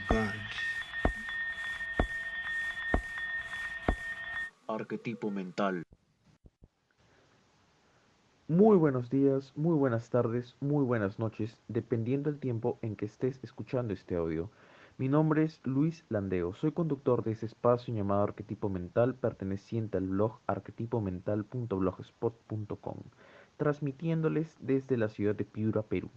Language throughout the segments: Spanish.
God. Arquetipo mental. Muy buenos días, muy buenas tardes, muy buenas noches, dependiendo del tiempo en que estés escuchando este audio. Mi nombre es Luis Landeo, soy conductor de ese espacio llamado Arquetipo Mental, perteneciente al blog arquetipomental.blogspot.com, transmitiéndoles desde la ciudad de Piura, Perú.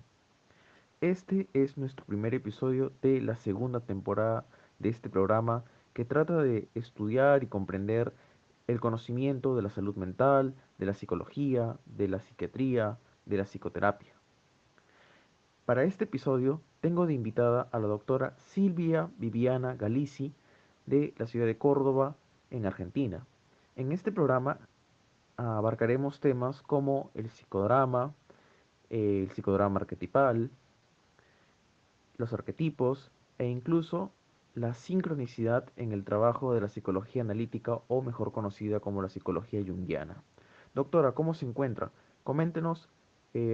Este es nuestro primer episodio de la segunda temporada de este programa que trata de estudiar y comprender el conocimiento de la salud mental, de la psicología, de la psiquiatría, de la psicoterapia. Para este episodio tengo de invitada a la doctora Silvia Viviana Galici de la ciudad de Córdoba, en Argentina. En este programa abarcaremos temas como el psicodrama arquetipal, los arquetipos e incluso la sincronicidad en el trabajo de la psicología analítica o mejor conocida como la psicología junguiana. Doctora, ¿cómo se encuentra? Coméntenos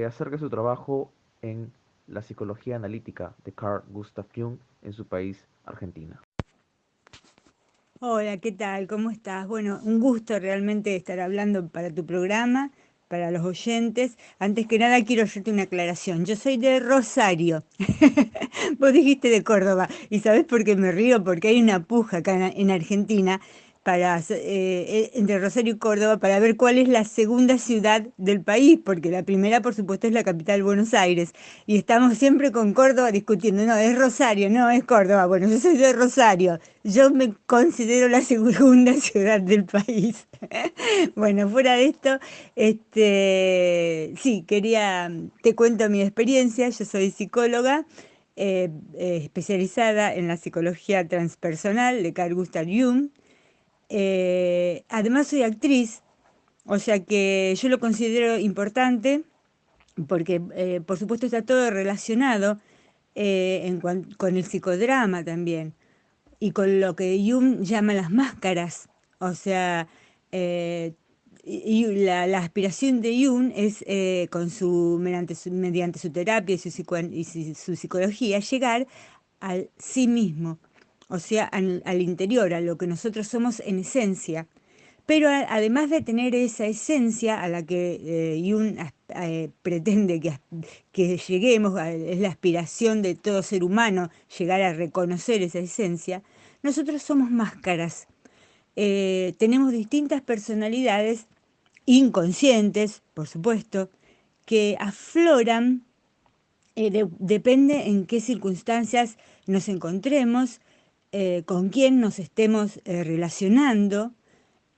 acerca de su trabajo en la psicología analítica de Carl Gustav Jung en su país, Argentina. Hola, ¿qué tal? ¿Cómo estás? Bueno, un gusto realmente estar hablando para tu programa, para los oyentes. Antes que nada quiero hacerte una aclaración. Yo soy de Rosario. Vos dijiste de Córdoba. ¿Y sabés por qué me río? Porque hay una puja acá en Argentina entre Rosario y Córdoba para ver cuál es la segunda ciudad del país, porque la primera, por supuesto, es la capital, Buenos Aires. Y estamos siempre con Córdoba discutiendo, no, es Rosario, no, es Córdoba. Bueno, yo soy de Rosario. Yo me considero la segunda ciudad del país. Bueno, fuera de esto, sí, te cuento mi experiencia. Yo soy psicóloga especializada en la psicología transpersonal de Carl Gustav Jung. Además soy actriz, o sea que yo lo considero importante porque por supuesto está todo relacionado con el psicodrama también y con lo que Jung llama las máscaras. O sea, eh, la aspiración de Jung es, mediante su terapia y su psicología, llegar al sí mismo, o sea, al interior, a lo que nosotros somos en esencia. Pero además de tener esa esencia a la que Jung pretende que lleguemos, es la aspiración de todo ser humano, llegar a reconocer esa esencia, nosotros somos máscaras. Tenemos distintas personalidades inconscientes, por supuesto, que afloran, depende en qué circunstancias nos encontremos, con quién nos estemos relacionando,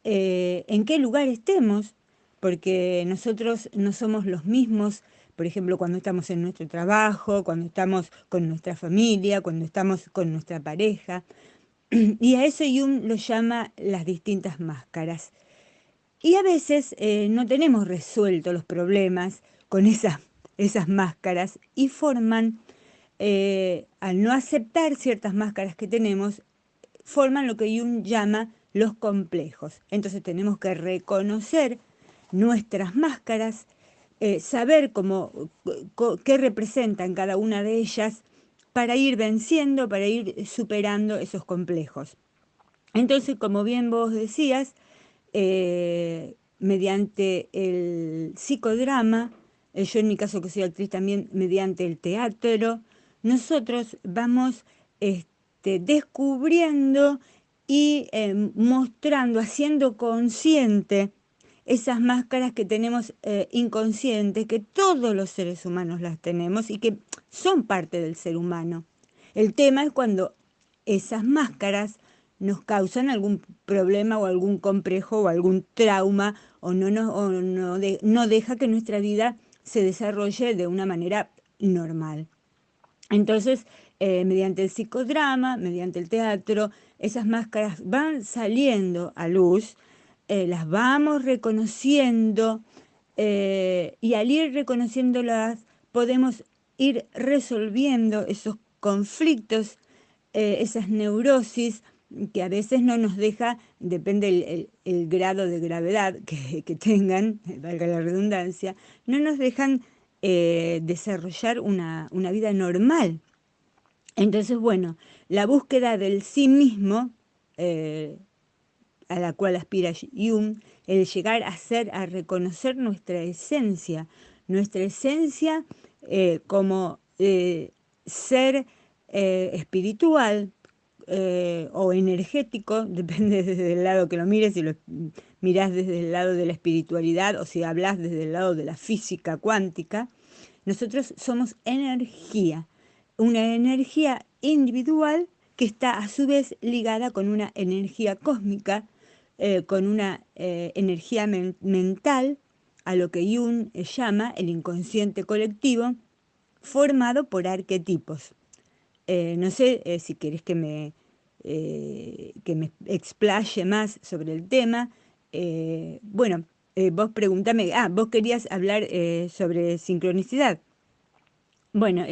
en qué lugar estemos, porque nosotros no somos los mismos, por ejemplo, cuando estamos en nuestro trabajo, cuando estamos con nuestra familia, cuando estamos con nuestra pareja. Y a eso Jung lo llama las distintas máscaras. Y a veces no tenemos resueltos los problemas con esas máscaras y forman, al no aceptar ciertas máscaras que tenemos, forman lo que Jung llama los complejos. Entonces tenemos que reconocer nuestras máscaras, saber qué representan cada una de ellas para ir venciendo, para ir superando esos complejos. Entonces, como bien vos decías, mediante el psicodrama, yo en mi caso que soy actriz también, mediante el teatro, nosotros vamos descubriendo y mostrando, haciendo consciente esas máscaras que tenemos inconscientes, que todos los seres humanos las tenemos y que son parte del ser humano. El tema es cuando esas máscaras nos causan algún problema o algún complejo o algún trauma o no deja que nuestra vida se desarrolle de una manera normal. Entonces, mediante el psicodrama, mediante el teatro, esas máscaras van saliendo a luz, las vamos reconociendo y al ir reconociéndolas podemos ir resolviendo esos conflictos, esas neurosis que a veces no nos deja, depende el grado de gravedad que tengan, valga la redundancia, no nos dejan desarrollar una vida normal. Entonces, bueno, la búsqueda del sí mismo, eh, a la cual aspira Jung, el llegar a ser, a reconocer nuestra esencia como ser espiritual o energético, depende desde el lado que lo mires, si lo mirás desde el lado de la espiritualidad o si hablas desde el lado de la física cuántica. Nosotros somos energía, una energía individual que está a su vez ligada con una energía cósmica, con una energía mental, a lo que Jung llama el inconsciente colectivo, formado por arquetipos. No sé si querés que me explaye más sobre el tema. Bueno, vos preguntame, vos querías hablar sobre sincronicidad. Bueno,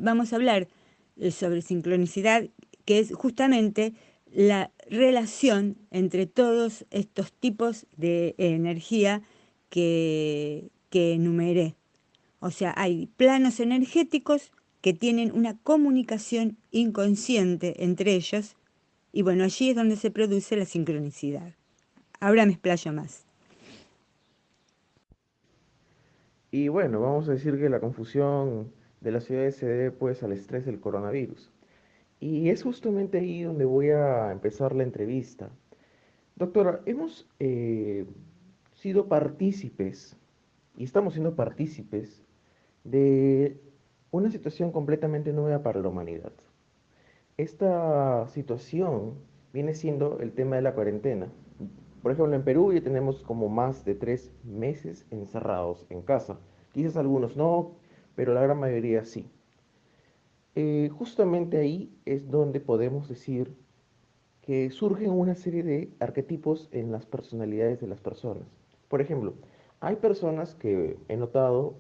vamos a hablar sobre sincronicidad, que es justamente la relación entre todos estos tipos de energía que enumeré. O sea, hay planos energéticos que tienen una comunicación inconsciente entre ellos y bueno, allí es donde se produce la sincronicidad. Ahora me explayo más. Y bueno, vamos a decir que la confusión de las ciudades se debe pues al estrés del coronavirus. Y es justamente ahí donde voy a empezar la entrevista. Doctora, hemos sido partícipes y estamos siendo partícipes de una situación completamente nueva para la humanidad. Esta situación viene siendo el tema de la cuarentena. Por ejemplo, en Perú ya tenemos como más de 3 meses encerrados en casa. Quizás algunos no, pero la gran mayoría sí. Justamente ahí es donde podemos decir que surgen una serie de arquetipos en las personalidades de las personas. Por ejemplo, hay personas que he notado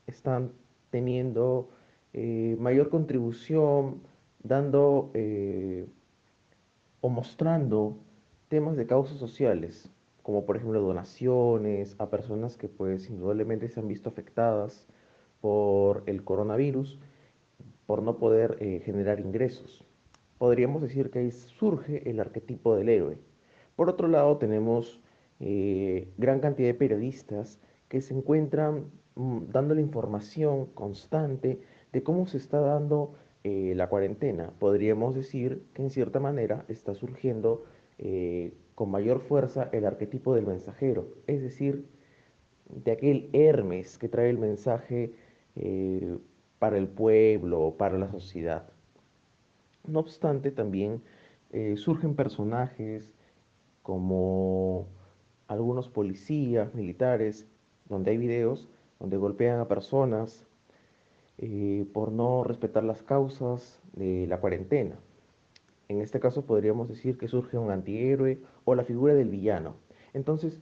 están teniendo mayor contribución, dando o mostrando temas de causas sociales, como por ejemplo donaciones a personas que pues indudablemente se han visto afectadas por el coronavirus, por no poder generar ingresos. Podríamos decir que ahí surge el arquetipo del héroe. Por otro lado, tenemos gran cantidad de periodistas que se encuentran dando la información constante de cómo se está dando la cuarentena. Podríamos decir que en cierta manera está surgiendo con mayor fuerza el arquetipo del mensajero, es decir, de aquel Hermes que trae el mensaje eh, para el pueblo, para la sociedad. No obstante, también surgen personajes como algunos policías, militares, donde hay videos donde golpean a personas por no respetar las causas de la cuarentena. En este caso podríamos decir que surge un antihéroe o la figura del villano. Entonces,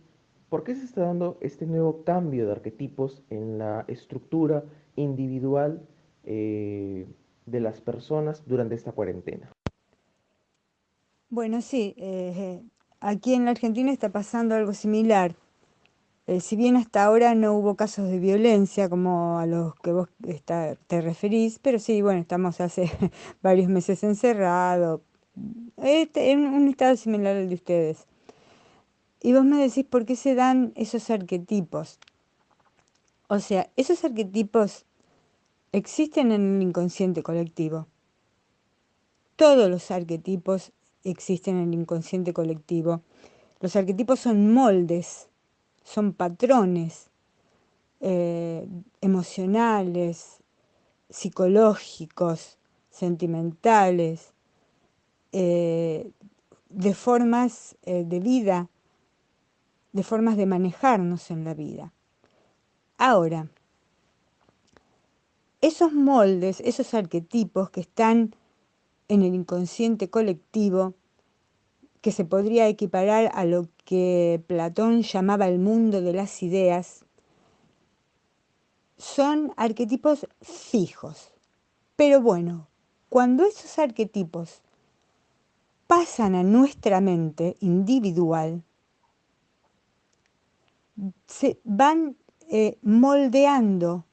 ¿por qué se está dando este nuevo cambio de arquetipos en la estructura individual de las personas durante esta cuarentena? Bueno, sí, aquí en la Argentina está pasando algo similar. Si bien hasta ahora no hubo casos de violencia como a los que vos te referís, pero sí, bueno, estamos hace varios meses encerrados, en un estado similar al de ustedes. Y vos me decís por qué se dan esos arquetipos. O sea, esos arquetipos existen en el inconsciente colectivo. Todos los arquetipos existen en el inconsciente colectivo. Los arquetipos son moldes, son patrones emocionales, psicológicos, sentimentales, eh, de formas de vida, de formas de manejarnos en la vida. Ahora, esos moldes, esos arquetipos que están en el inconsciente colectivo, que se podría equiparar a lo que Platón llamaba el mundo de las ideas, son arquetipos fijos. Pero bueno, cuando esos arquetipos pasan a nuestra mente individual, se van moldeando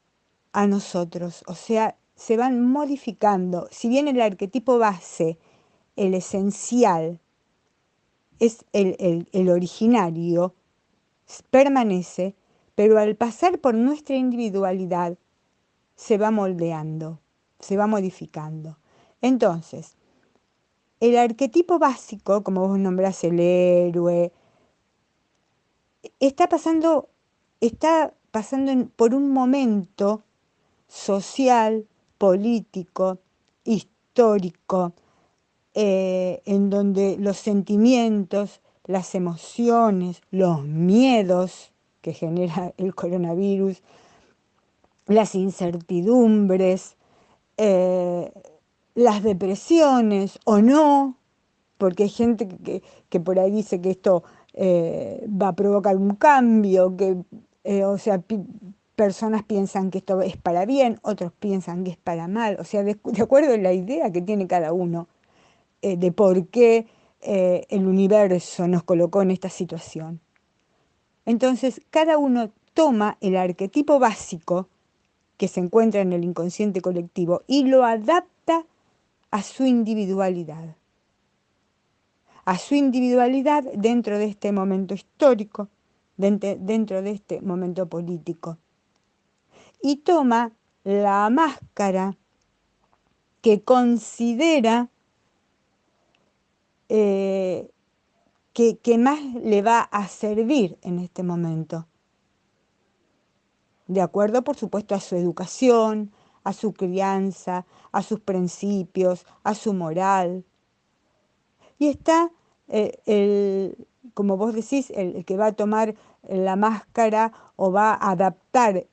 a nosotros, o sea, se van modificando. Si bien el arquetipo base, el esencial, es el originario, permanece, pero al pasar por nuestra individualidad se va moldeando, se va modificando. Entonces, el arquetipo básico, como vos nombrás el héroe, está pasando por un momento social, político, histórico, en donde los sentimientos, las emociones, los miedos que genera el coronavirus, las incertidumbres, eh, las depresiones o no, porque hay gente que por ahí dice que esto va a provocar un cambio, o sea, personas piensan que esto es para bien, otros piensan que es para mal, o sea, de acuerdo a la idea que tiene cada uno de por qué el universo nos colocó en esta situación. Entonces, cada uno toma el arquetipo básico que se encuentra en el inconsciente colectivo y lo adapta a su individualidad. A su individualidad dentro de este momento histórico, dentro de este momento político. Y toma la máscara que considera que más le va a servir en este momento. De acuerdo, por supuesto, a su educación, a su crianza, a sus principios, a su moral. Y está, como vos decís, el que va a tomar la máscara o va a adaptar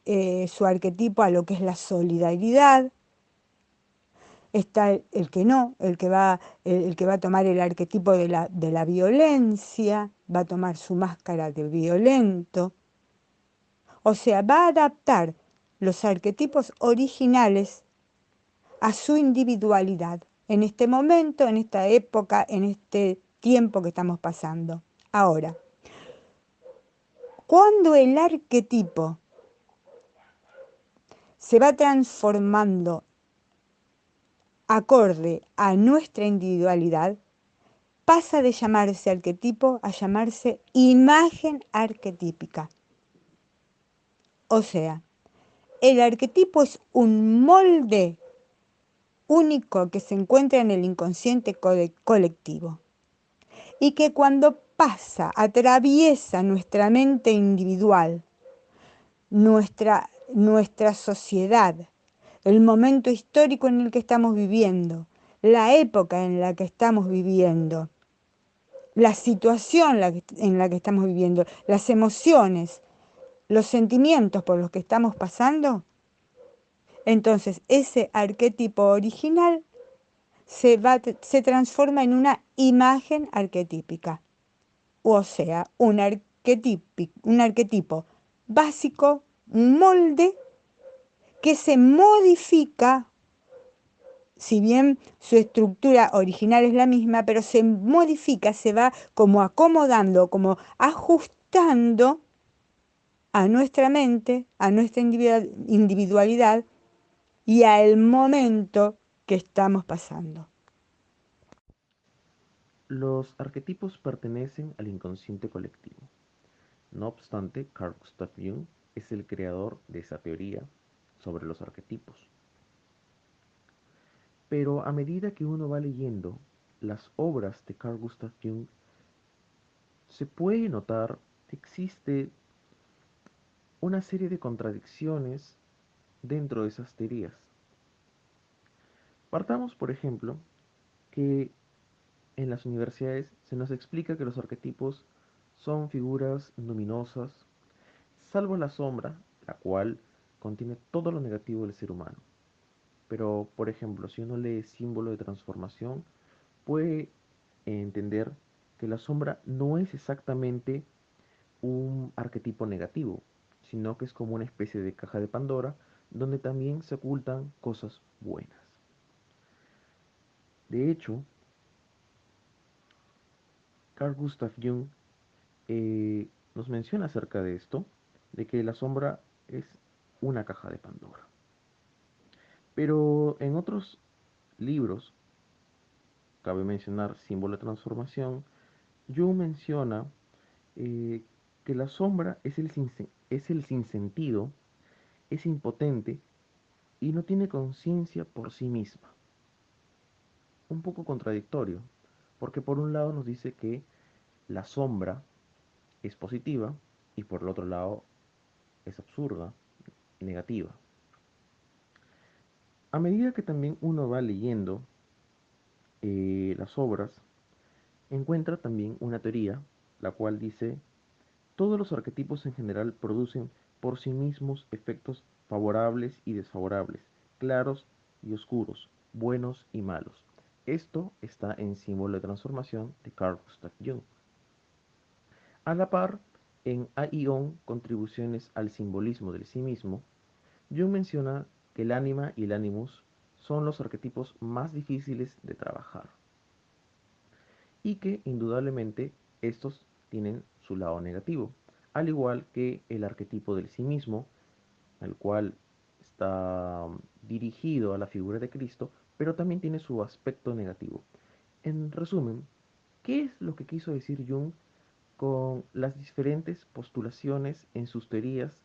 su arquetipo a lo que es la solidaridad. Está el que no, el que va a tomar el arquetipo de la violencia, va a tomar su máscara de violento. O sea, va a adaptar los arquetipos originales a su individualidad en este momento, en esta época, en este tiempo que estamos pasando. Ahora, cuando el arquetipo se va transformando acorde a nuestra individualidad, pasa de llamarse arquetipo a llamarse imagen arquetípica. O sea, el arquetipo es un molde único que se encuentra en el inconsciente colectivo y que cuando pasa, atraviesa nuestra mente individual, nuestra sociedad, el momento histórico en el que estamos viviendo, la época en la que estamos viviendo, la situación en la que estamos viviendo, las emociones, los sentimientos por los que estamos pasando, entonces ese arquetipo original se transforma en una imagen arquetípica, o sea, un arquetipo básico, un molde que se modifica, si bien su estructura original es la misma, pero se modifica, se va como acomodando, como ajustando a nuestra mente, a nuestra individualidad y al momento que estamos pasando. Los arquetipos pertenecen al inconsciente colectivo. No obstante, Carl Gustav Jung es el creador de esa teoría sobre los arquetipos. Pero a medida que uno va leyendo las obras de Carl Gustav Jung, se puede notar que existe una serie de contradicciones dentro de esas teorías. Partamos, por ejemplo, que en las universidades se nos explica que los arquetipos son figuras luminosas, salvo la sombra, la cual contiene todo lo negativo del ser humano. Pero, por ejemplo, si uno lee símbolo de transformación, puede entender que la sombra no es exactamente un arquetipo negativo, sino que es como una especie de caja de Pandora donde también se ocultan cosas buenas. De hecho, Carl Gustav Jung nos menciona acerca de esto, de que la sombra es una caja de Pandora. Pero en otros libros, cabe mencionar Símbolo de Transformación, Jung menciona eh, que la sombra es el sinsentido, es impotente y no tiene conciencia por sí misma. Un poco contradictorio, porque por un lado nos dice que la sombra es positiva y por el otro lado es absurda, negativa. A medida que también uno va leyendo las obras, encuentra también una teoría, la cual dice, todos los arquetipos en general producen por sí mismos efectos favorables y desfavorables, claros y oscuros, buenos y malos. Esto está en Símbolo de Transformación de Carl Gustav Jung. A la par, en Aion, Contribuciones al simbolismo del sí mismo, Jung menciona que el ánima y el animus son los arquetipos más difíciles de trabajar y que indudablemente estos tienen su lado negativo, al igual que el arquetipo del sí mismo, el cual está dirigido a la figura de Cristo, pero también tiene su aspecto negativo. En resumen, ¿qué es lo que quiso decir Jung con las diferentes postulaciones en sus teorías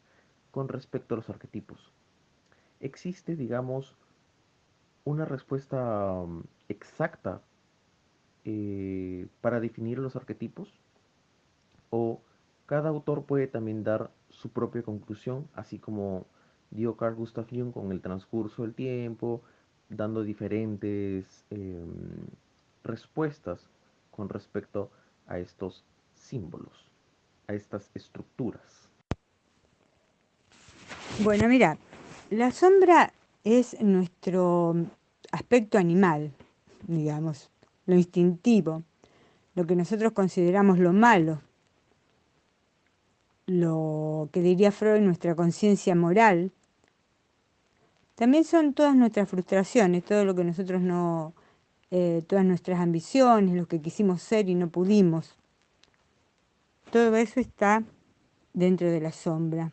con respecto a los arquetipos? Existe, digamos, una respuesta exacta para definir los arquetipos, o cada autor puede también dar su propia conclusión, así como dio Carl Gustav Jung con el transcurso del tiempo, dando diferentes respuestas con respecto a estos símbolos, a estas estructuras. Bueno, mira, la sombra es nuestro aspecto animal, digamos, lo instintivo, lo que nosotros consideramos lo malo, lo que diría Freud, nuestra conciencia moral. También son todas nuestras frustraciones, todo lo que nosotros no, todas nuestras ambiciones, lo que quisimos ser y no pudimos. Todo eso está dentro de la sombra.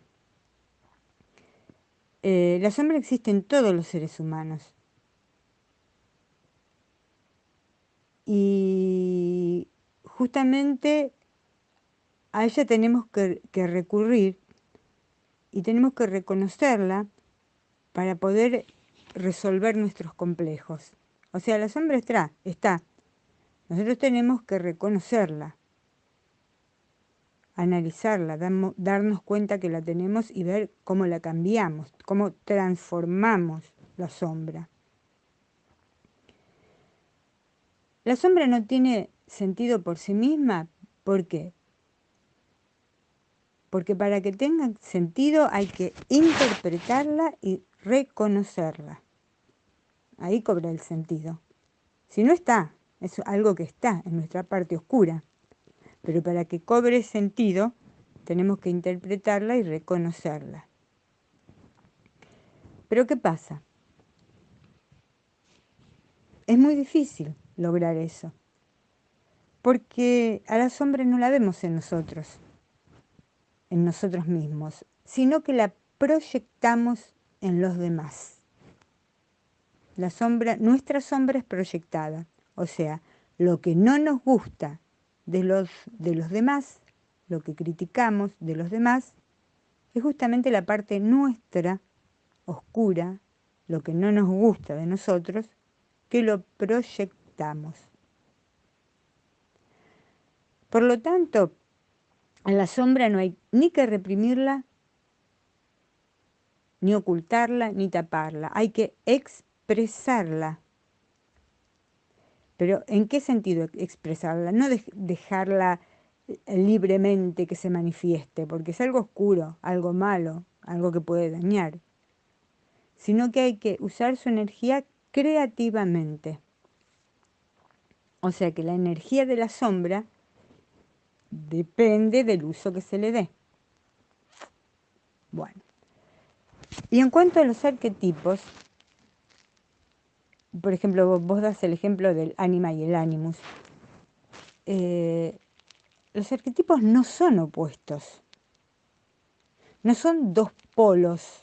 La sombra existe en todos los seres humanos. Y justamente a ella tenemos que recurrir y tenemos que reconocerla para poder resolver nuestros complejos. O sea, la sombra está. Nosotros tenemos que reconocerla, analizarla, darnos cuenta que la tenemos y ver cómo la cambiamos, cómo transformamos la sombra. La sombra no tiene sentido por sí misma. ¿Por qué? Porque para que tenga sentido hay que interpretarla y reconocerla. Ahí cobra el sentido. Si no está, es algo que está en nuestra parte oscura. Pero para que cobre sentido, tenemos que interpretarla y reconocerla. Pero ¿qué pasa? Es muy difícil lograr eso. Porque a la sombra no la vemos en nosotros mismos, sino que la proyectamos en los demás. Nuestra sombra es proyectada, o sea, lo que no nos gusta de los demás, lo que criticamos de los demás, es justamente la parte nuestra, oscura, lo que no nos gusta de nosotros, que lo proyectamos. Por lo tanto, a la sombra no hay ni que reprimirla, ni ocultarla, ni taparla. Hay que expresarla. Pero ¿en qué sentido expresarla? No dejarla libremente que se manifieste, porque es algo oscuro, algo malo, algo que puede dañar. Sino que hay que usar su energía creativamente. O sea que la energía de la sombra depende del uso que se le dé. Bueno. Y en cuanto a los arquetipos, por ejemplo, vos das el ejemplo del ánima y el animus. Los arquetipos no son opuestos, no son dos polos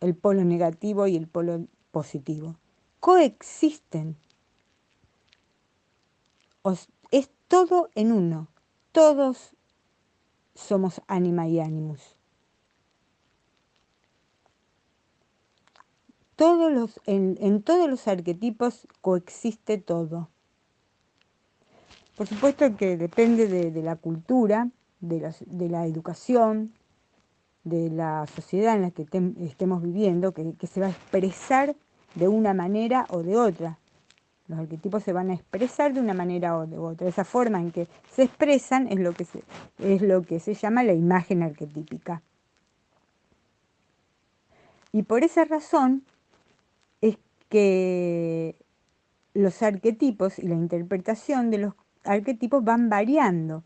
el polo negativo y el polo positivo. Coexisten. Es todo en uno. Todos somos ánima y ánimus. En todos los arquetipos coexiste todo. Por supuesto que depende de la cultura, de la educación, de la sociedad en la que estemos viviendo, que se va a expresar de una manera o de otra. Los arquetipos se van a expresar de una manera o de otra. Esa forma en que se expresan es lo que se llama la imagen arquetípica. Y por esa razón es que los arquetipos y la interpretación de los arquetipos van variando.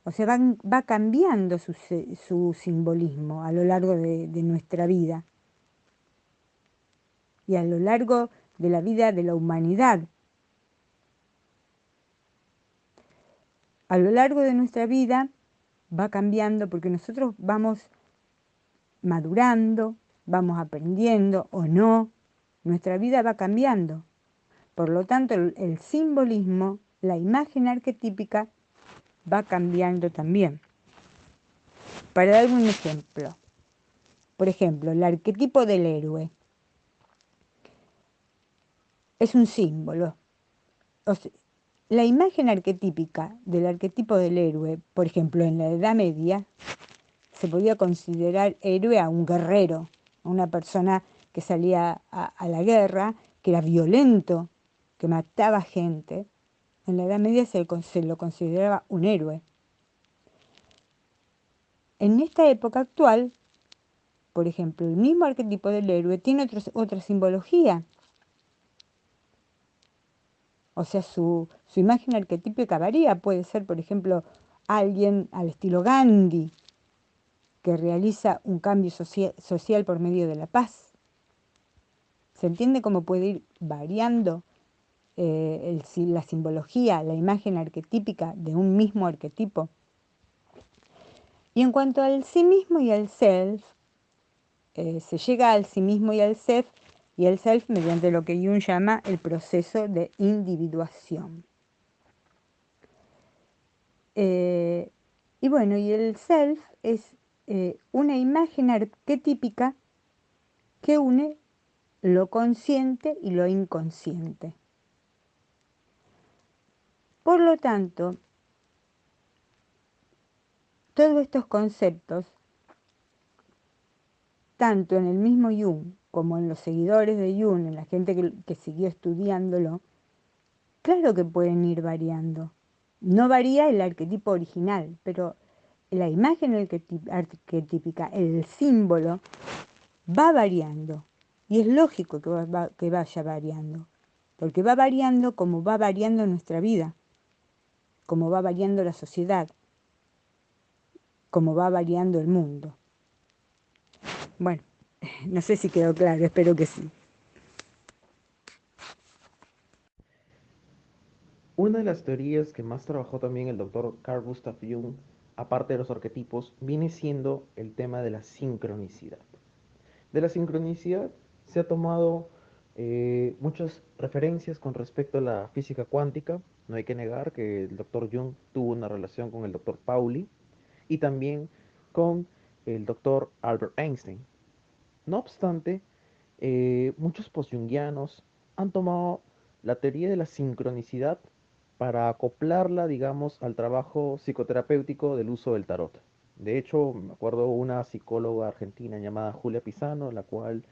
O sea, va cambiando su simbolismo a lo largo de nuestra vida y a lo largo de la vida de la humanidad. A lo largo de nuestra vida va cambiando porque nosotros vamos madurando, vamos aprendiendo o no, nuestra vida va cambiando. Por lo tanto, el simbolismo, la imagen arquetípica, va cambiando también. Para dar un ejemplo, por ejemplo, el arquetipo del héroe es un símbolo. O sea, la imagen arquetípica del arquetipo del héroe, por ejemplo, en la Edad Media, se podía considerar héroe a un guerrero, a una persona que salía a la guerra, que era violento, que mataba gente. En la Edad Media se lo consideraba un héroe. En esta época actual, por ejemplo, el mismo arquetipo del héroe tiene otra simbología. O sea, su imagen arquetípica varía. Puede ser, por ejemplo, alguien al estilo Gandhi, que realiza un cambio social por medio de la paz. ¿Se entiende cómo puede ir variando la simbología, la imagen arquetípica de un mismo arquetipo? Y en cuanto al sí mismo y al self, se llega al sí mismo y al self mediante lo que Jung llama el proceso de individuación. Y bueno, y el self es una imagen arquetípica que une lo consciente y lo inconsciente. Por lo tanto, todos estos conceptos, tanto en el mismo Jung como en los seguidores de Jung, en la gente que siguió estudiándolo, claro que pueden ir variando. No varía el arquetipo original, pero la imagen arquetípica, el símbolo, va variando. Y es lógico que vaya variando, porque va variando como va variando nuestra vida, como va variando la sociedad, como va variando el mundo. Bueno, no sé si quedó claro, espero que sí. Una de las teorías que más trabajó también el doctor Carl Gustav Jung, aparte de los arquetipos, viene siendo el tema de la sincronicidad. De la sincronicidad se ha tomado muchas referencias con respecto a la física cuántica. No hay que negar que el doctor Jung tuvo una relación con el doctor Pauli y también con el doctor Albert Einstein. No obstante, muchos post-jungianos han tomado la teoría de la sincronicidad para acoplarla, digamos, al trabajo psicoterapéutico del uso del tarot. De hecho, me acuerdo una psicóloga argentina llamada Julia Pisano, la cual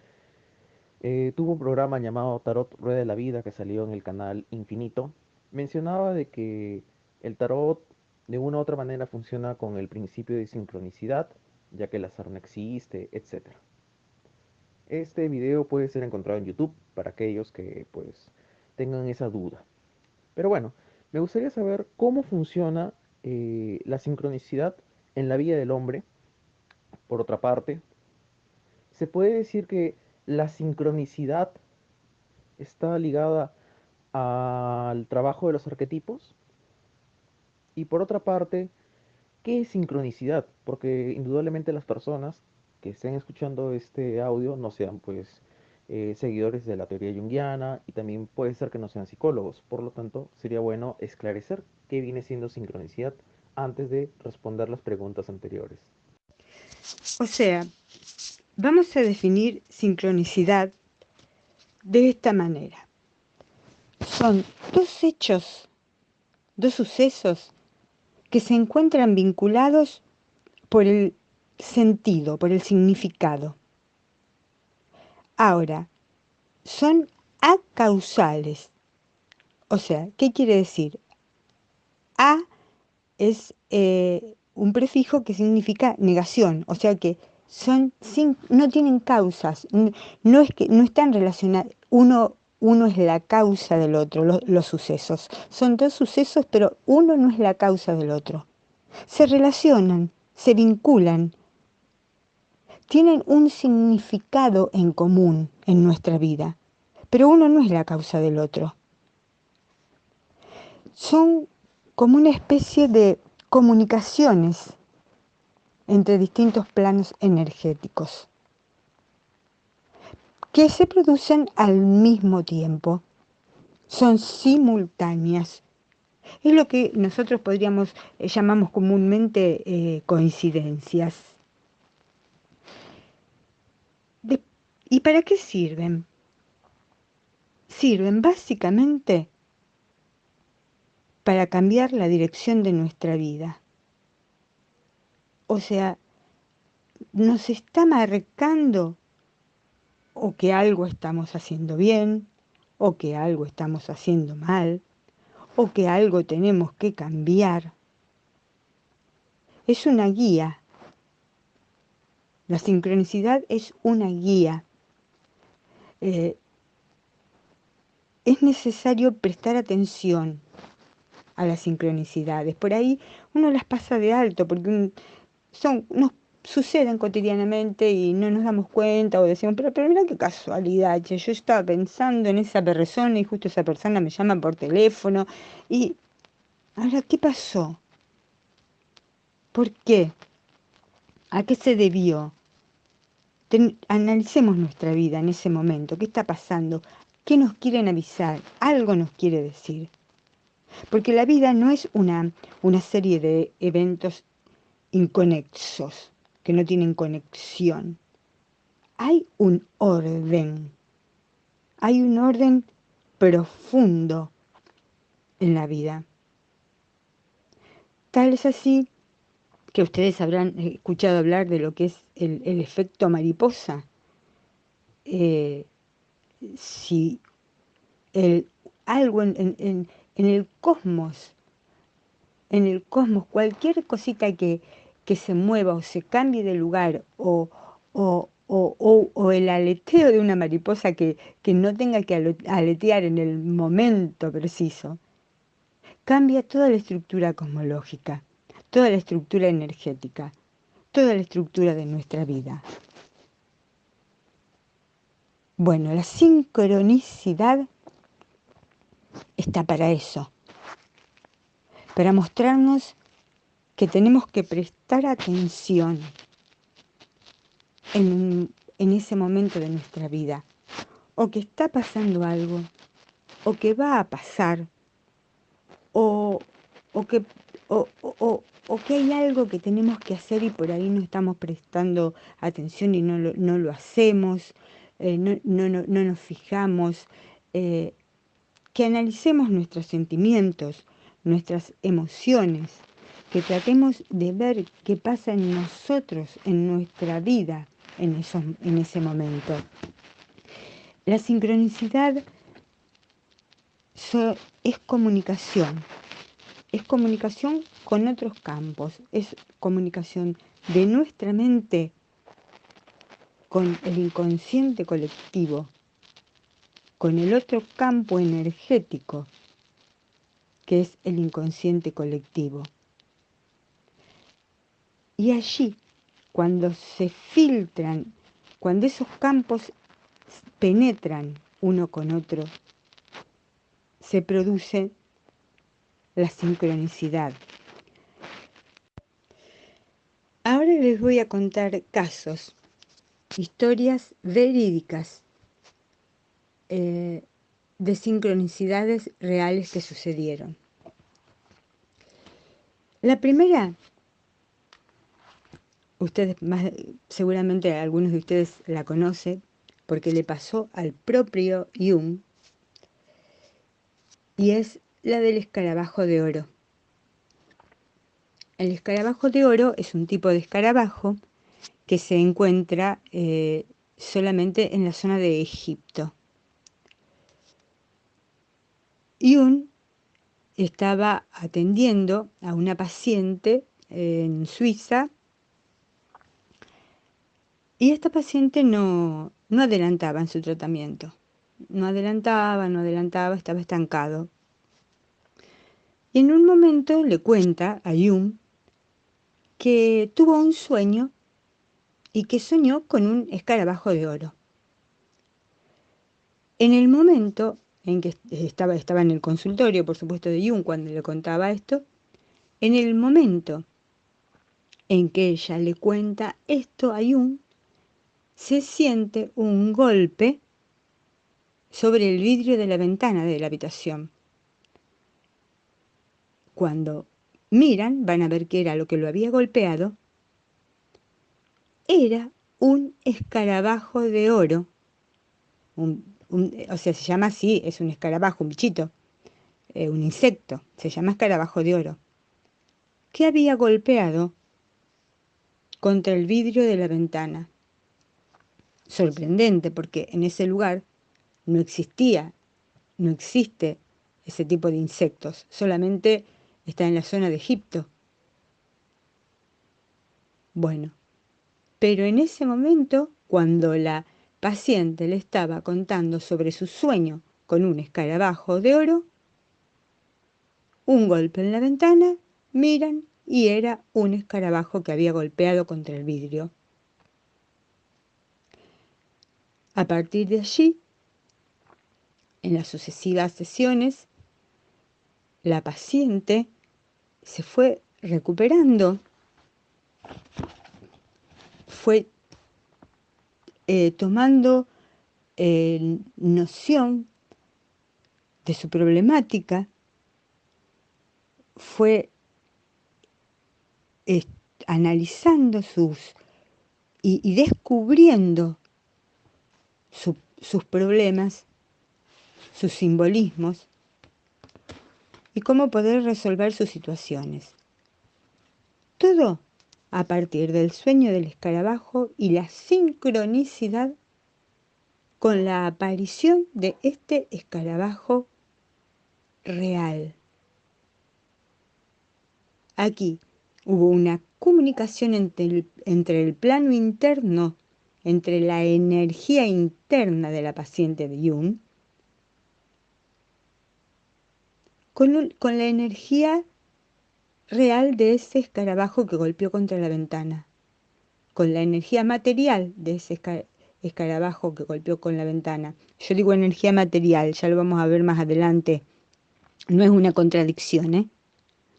tuvo un programa llamado Tarot Rueda de la Vida que salió en el canal Infinito. Mencionaba de que el tarot de una u otra manera funciona con el principio de sincronicidad, ya que el azar no existe, etc. Este video puede ser encontrado en YouTube para aquellos que pues tengan esa duda. Pero bueno, me gustaría saber cómo funciona la sincronicidad en la vida del hombre. Por otra parte, se puede decir que la sincronicidad está ligada al trabajo de los arquetipos. Y por otra parte, ¿qué es sincronicidad? Porque indudablemente las personas que estén escuchando este audio no sean pues seguidores de la teoría junguiana y también puede ser que no sean psicólogos. Por lo tanto, sería bueno esclarecer qué viene siendo sincronicidad antes de responder las preguntas anteriores. O sea, vamos a definir sincronicidad de esta manera. Son dos hechos, dos sucesos que se encuentran vinculados por el sentido, por el significado. Ahora, son acausales. O sea, ¿qué quiere decir? A es un prefijo que significa negación, o sea que no tienen causas, no es que no están relacionados, uno es la causa del otro, los sucesos. Son dos sucesos, pero uno no es la causa del otro. Se relacionan, se vinculan, tienen un significado en común en nuestra vida, pero uno no es la causa del otro. Son como una especie de comunicaciones entre distintos planos energéticos que se producen al mismo tiempo, son simultáneas. Es lo que nosotros llamamos comúnmente coincidencias. ¿Y para qué sirven? Sirven básicamente para cambiar la dirección de nuestra vida. O sea, nos está marcando o que algo estamos haciendo bien, o que algo estamos haciendo mal, o que algo tenemos que cambiar. Es una guía. La sincronicidad es una guía. Es necesario prestar atención a las sincronicidades. Por ahí uno las pasa de alto porque nos suceden cotidianamente y no nos damos cuenta o decimos, pero mira qué casualidad, che, yo estaba pensando en esa persona y justo esa persona me llama por teléfono y ahora, ¿qué pasó? ¿Por qué? ¿A qué se debió? Analicemos nuestra vida en ese momento, ¿qué está pasando? ¿Qué nos quieren avisar? Algo nos quiere decir. Porque la vida no es una serie de eventos inconexos, que no tienen conexión. Hay un orden profundo en la vida. Tal es así que ustedes habrán escuchado hablar de lo que es el efecto mariposa. Si algo en el cosmos, cualquier cosita que se mueva o se cambie de lugar o el aleteo de una mariposa que no tenga que aletear en el momento preciso, cambia toda la estructura cosmológica, toda la estructura energética, toda la estructura de nuestra vida. Bueno, la sincronicidad está para eso, para mostrarnos que tenemos que prestar atención en ese momento de nuestra vida, o que está pasando algo, o que va a pasar, o que hay algo que tenemos que hacer y por ahí no estamos prestando atención y no lo hacemos, no nos fijamos, que analicemos nuestros sentimientos, nuestras emociones, que tratemos de ver qué pasa en nosotros, en nuestra vida, en ese momento. La sincronicidad es comunicación con otros campos, es comunicación de nuestra mente con el inconsciente colectivo, con el otro campo energético, que es el inconsciente colectivo. Y allí, cuando se filtran, cuando esos campos penetran uno con otro, se produce la sincronicidad. Ahora les voy a contar casos historias verídicas de sincronicidades reales que sucedieron. La primera, seguramente algunos de ustedes la conocen, porque le pasó al propio Jung, y es la del escarabajo de oro. El escarabajo de oro es un tipo de escarabajo que se encuentra solamente en la zona de Egipto. Jung estaba atendiendo a una paciente en Suiza y esta paciente no adelantaba en su tratamiento. No adelantaba, estaba estancado. Y en un momento le cuenta a Jung que tuvo un sueño y que soñó con un escarabajo de oro. En el momento en que estaba en el consultorio, por supuesto, de Jung cuando le contaba esto, en el momento en que ella le cuenta esto a Jung, se siente un golpe sobre el vidrio de la ventana de la habitación. Cuando miran, van a ver qué era lo que lo había golpeado. Era un escarabajo de oro. O sea, se llama así, es un escarabajo, un bichito, un insecto, se llama escarabajo de oro, que había golpeado contra el vidrio de la ventana. Sorprendente, porque en ese lugar no existe ese tipo de insectos, solamente está en la zona de Egipto. Bueno, pero en ese momento, cuando la paciente le estaba contando sobre su sueño con un escarabajo de oro, un golpe en la ventana, miran y era un escarabajo que había golpeado contra el vidrio. A partir de allí, en las sucesivas sesiones, la paciente se fue recuperando, fue tomando noción de su problemática, fue analizando y descubriendo sus problemas, sus simbolismos y cómo poder resolver sus situaciones. Todo a partir del sueño del escarabajo y la sincronicidad con la aparición de este escarabajo real. Aquí hubo una comunicación entre el plano interno, entre la energía interna de la paciente de Jung, con la energía real de ese escarabajo que golpeó contra la ventana, con la energía material de ese escarabajo que golpeó con la ventana. Yo digo energía material, ya lo vamos a ver más adelante. No es una contradicción, ¿eh?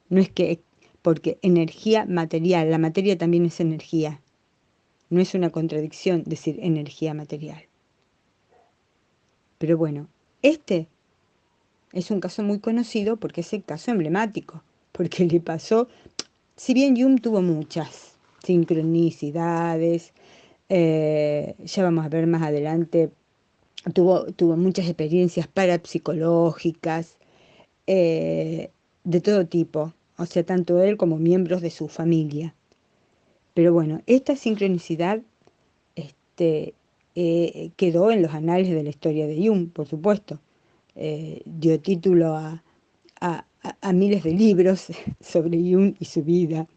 No es que, porque energía material, la materia también es energía. No es una contradicción decir energía material. Pero bueno, este es un caso muy conocido porque es el caso emblemático, porque le pasó, si bien Jung tuvo muchas sincronicidades, ya vamos a ver más adelante, tuvo muchas experiencias parapsicológicas, de todo tipo, o sea, tanto él como miembros de su familia. Pero bueno, esta sincronicidad quedó en los anales de la historia de Jung, por supuesto. Dio título a miles de libros sobre Jung y su vida.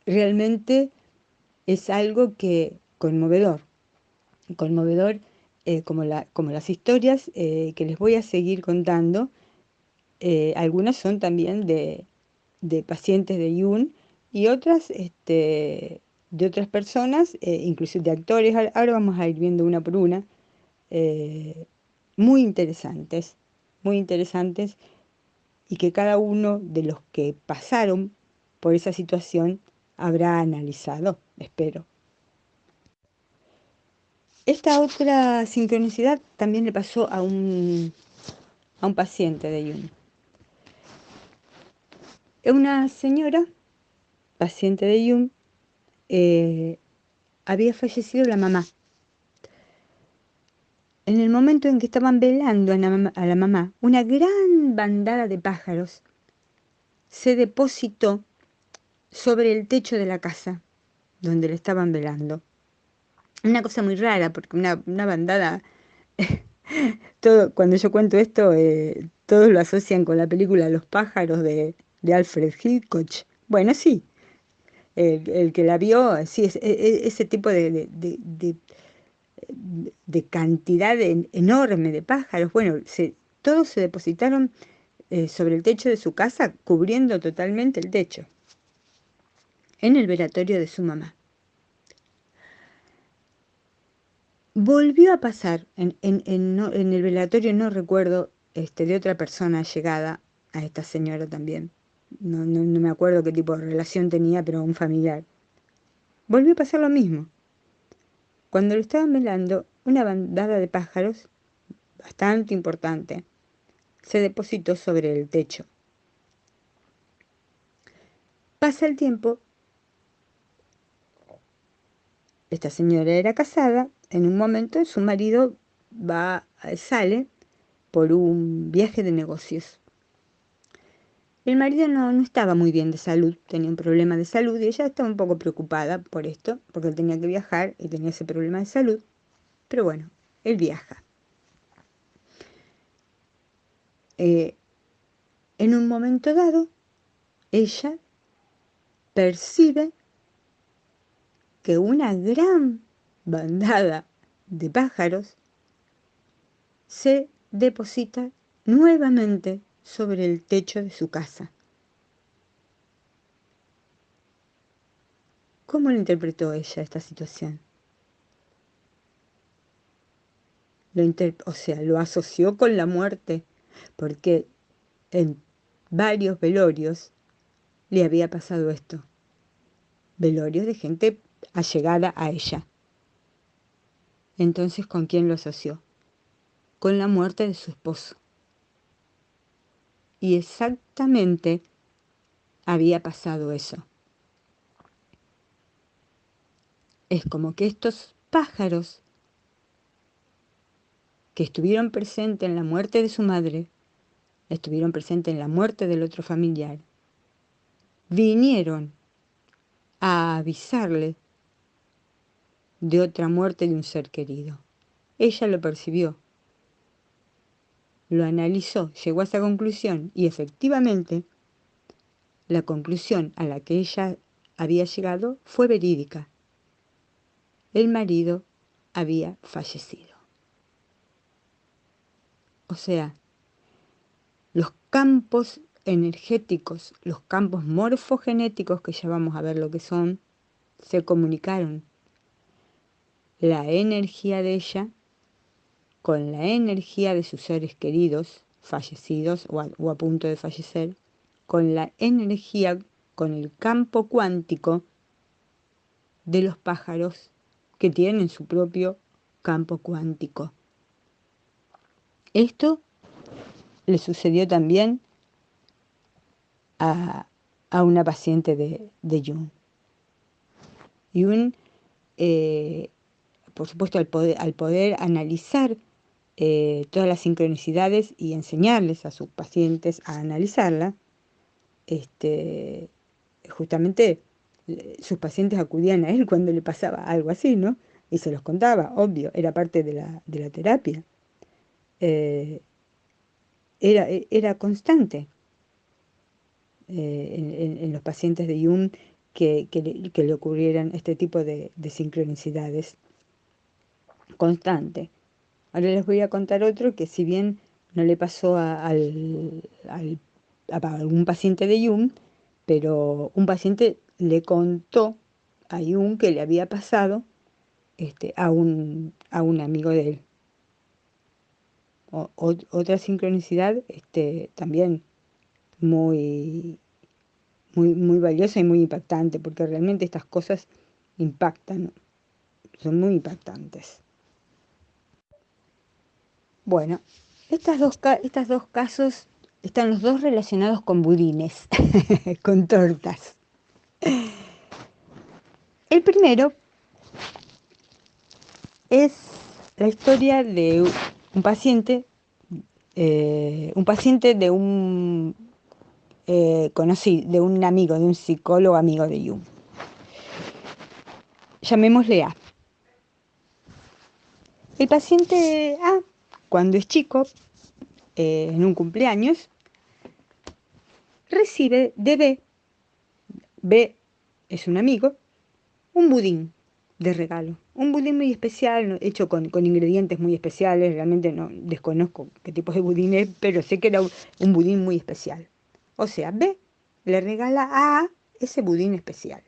Realmente es algo que conmovedor, como las historias que les voy a seguir contando. Algunas son también de pacientes de Jung y otras de otras personas, inclusive de actores. Ahora vamos a ir viendo una por una. Muy interesantes, y que cada uno de los que pasaron por esa situación habrá analizado, espero. Esta otra sincronicidad también le pasó a un paciente de Jung. Una señora, paciente de Jung, había fallecido la mamá. En el momento en que estaban velando a la mamá, una gran bandada de pájaros se depositó sobre el techo de la casa donde le estaban velando. Una cosa muy rara, porque una bandada, cuando yo cuento esto, todos lo asocian con la película Los pájaros de Alfred Hitchcock. Bueno, sí, el que la vio, sí, ese tipo de cantidad enorme de pájaros. Bueno, todos se depositaron sobre el techo de su casa, cubriendo totalmente el techo, en el velatorio de su mamá. Volvió a pasar en el velatorio, no recuerdo, de otra persona llegada a esta señora también. No me acuerdo qué tipo de relación tenía, pero un familiar. Volvió a pasar lo mismo. Cuando lo estaban velando, una bandada de pájaros, bastante importante, se depositó sobre el techo. Pasa el tiempo, esta señora era casada, en un momento su marido sale por un viaje de negocios. El marido no estaba muy bien de salud, tenía un problema de salud y ella estaba un poco preocupada por esto, porque él tenía que viajar y tenía ese problema de salud. Pero bueno, él viaja. En un momento dado, ella percibe que una gran bandada de pájaros se deposita nuevamente sobre el techo de su casa. ¿Cómo lo interpretó ella esta situación? Lo asoció con la muerte, porque en varios velorios le había pasado esto. Velorios de gente allegada a ella. Entonces, ¿con quién lo asoció? Con la muerte de su esposo. Y exactamente había pasado eso. Es como que estos pájaros que estuvieron presentes en la muerte de su madre, estuvieron presentes en la muerte del otro familiar, vinieron a avisarle de otra muerte de un ser querido. Ella lo percibió, lo analizó, llegó a esa conclusión y efectivamente la conclusión a la que ella había llegado fue verídica. El marido había fallecido. O sea, los campos energéticos, los campos morfogenéticos, que ya vamos a ver lo que son, se comunicaron. La energía de ella con la energía de sus seres queridos, fallecidos o a punto de fallecer, con la energía, con el campo cuántico de los pájaros que tienen su propio campo cuántico. Esto le sucedió también a una paciente de Jung. Jung, por supuesto, al poder analizar todas las sincronicidades y enseñarles a sus pacientes a analizarla, justamente sus pacientes acudían a él cuando le pasaba algo así, ¿no? Y se los contaba, obvio, era parte de la terapia. Era constante en los pacientes de Jung que le ocurrieran este tipo de sincronicidades. Constante. Ahora les voy a contar otro que, si bien no le pasó a algún paciente de Jung, pero un paciente le contó a Jung que le había pasado a un amigo de él. Otra sincronicidad también muy, muy valiosa y muy impactante, porque realmente estas cosas impactan, son muy impactantes. Bueno, estos dos casos están los dos relacionados con budines, con tortas. El primero es la historia de un paciente de un de un amigo, de un psicólogo amigo de Jung. Llamémosle A. El paciente A, cuando es chico, en un cumpleaños, recibe de B, B es un amigo, un budín de regalo. Un budín muy especial, hecho con ingredientes muy especiales. Realmente no desconozco qué tipo de budín es, pero sé que era un budín muy especial. O sea, B le regala a A ese budín especial.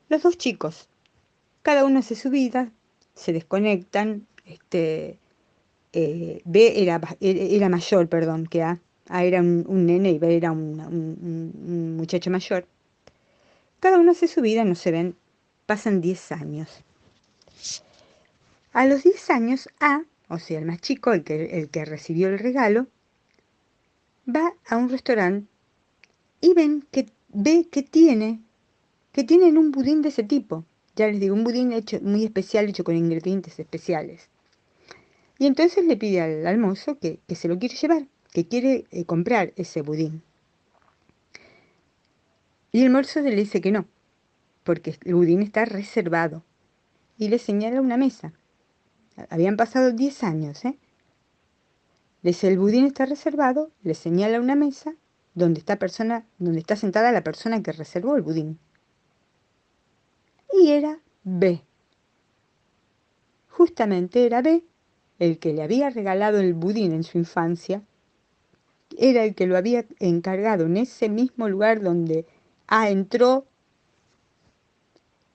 Los dos chicos, cada uno hace su vida, se desconectan. B era mayor, perdón, que A. A era un nene y B era un muchacho mayor. Cada uno hace su vida, no se ven, pasan 10 años. A los 10 años, A, o sea, el más chico, el que recibió el regalo, va a un restaurante y ve que tienen un budín de ese tipo. Ya les digo, un budín hecho, muy especial, hecho con ingredientes especiales. Y entonces le pide al mozo que se lo quiere llevar, que quiere comprar ese budín. Y el mozo le dice que no, porque el budín está reservado. Y le señala una mesa. Habían pasado 10 años, ¿eh? Le dice, el budín está reservado, le señala una mesa donde está sentada la persona que reservó el budín. Y era B. Justamente era B, el que le había regalado el budín en su infancia, era el que lo había encargado en ese mismo lugar donde A entró,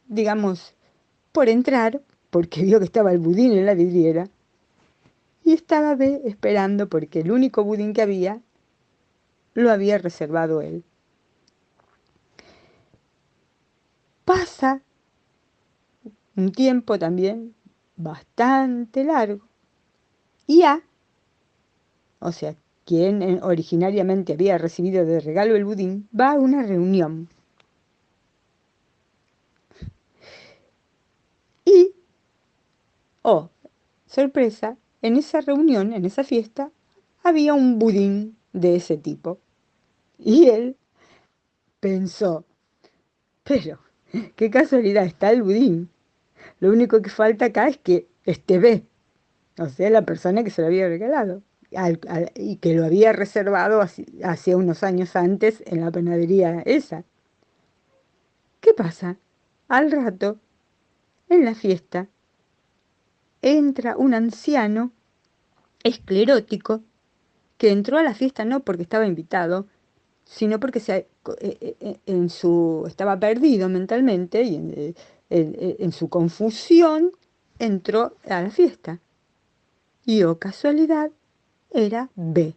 digamos, por entrar, porque vio que estaba el budín en la vidriera, y estaba B esperando porque el único budín que había lo había reservado él. Pasa un tiempo también bastante largo y A, o sea, quien originariamente había recibido de regalo el budín, va a una reunión. Y, oh, sorpresa, en esa reunión, en esa fiesta, había un budín de ese tipo. Y él pensó, pero, qué casualidad, está el budín. Lo único que falta acá es que esté B, o sea, la persona que se lo había regalado. Y que lo había reservado hacía unos años antes en la panadería esa. ¿Qué pasa? Al rato, en la fiesta, entra un anciano esclerótico que entró a la fiesta no porque estaba invitado, sino porque estaba perdido mentalmente y en su confusión entró a la fiesta. Y, oh casualidad, era B.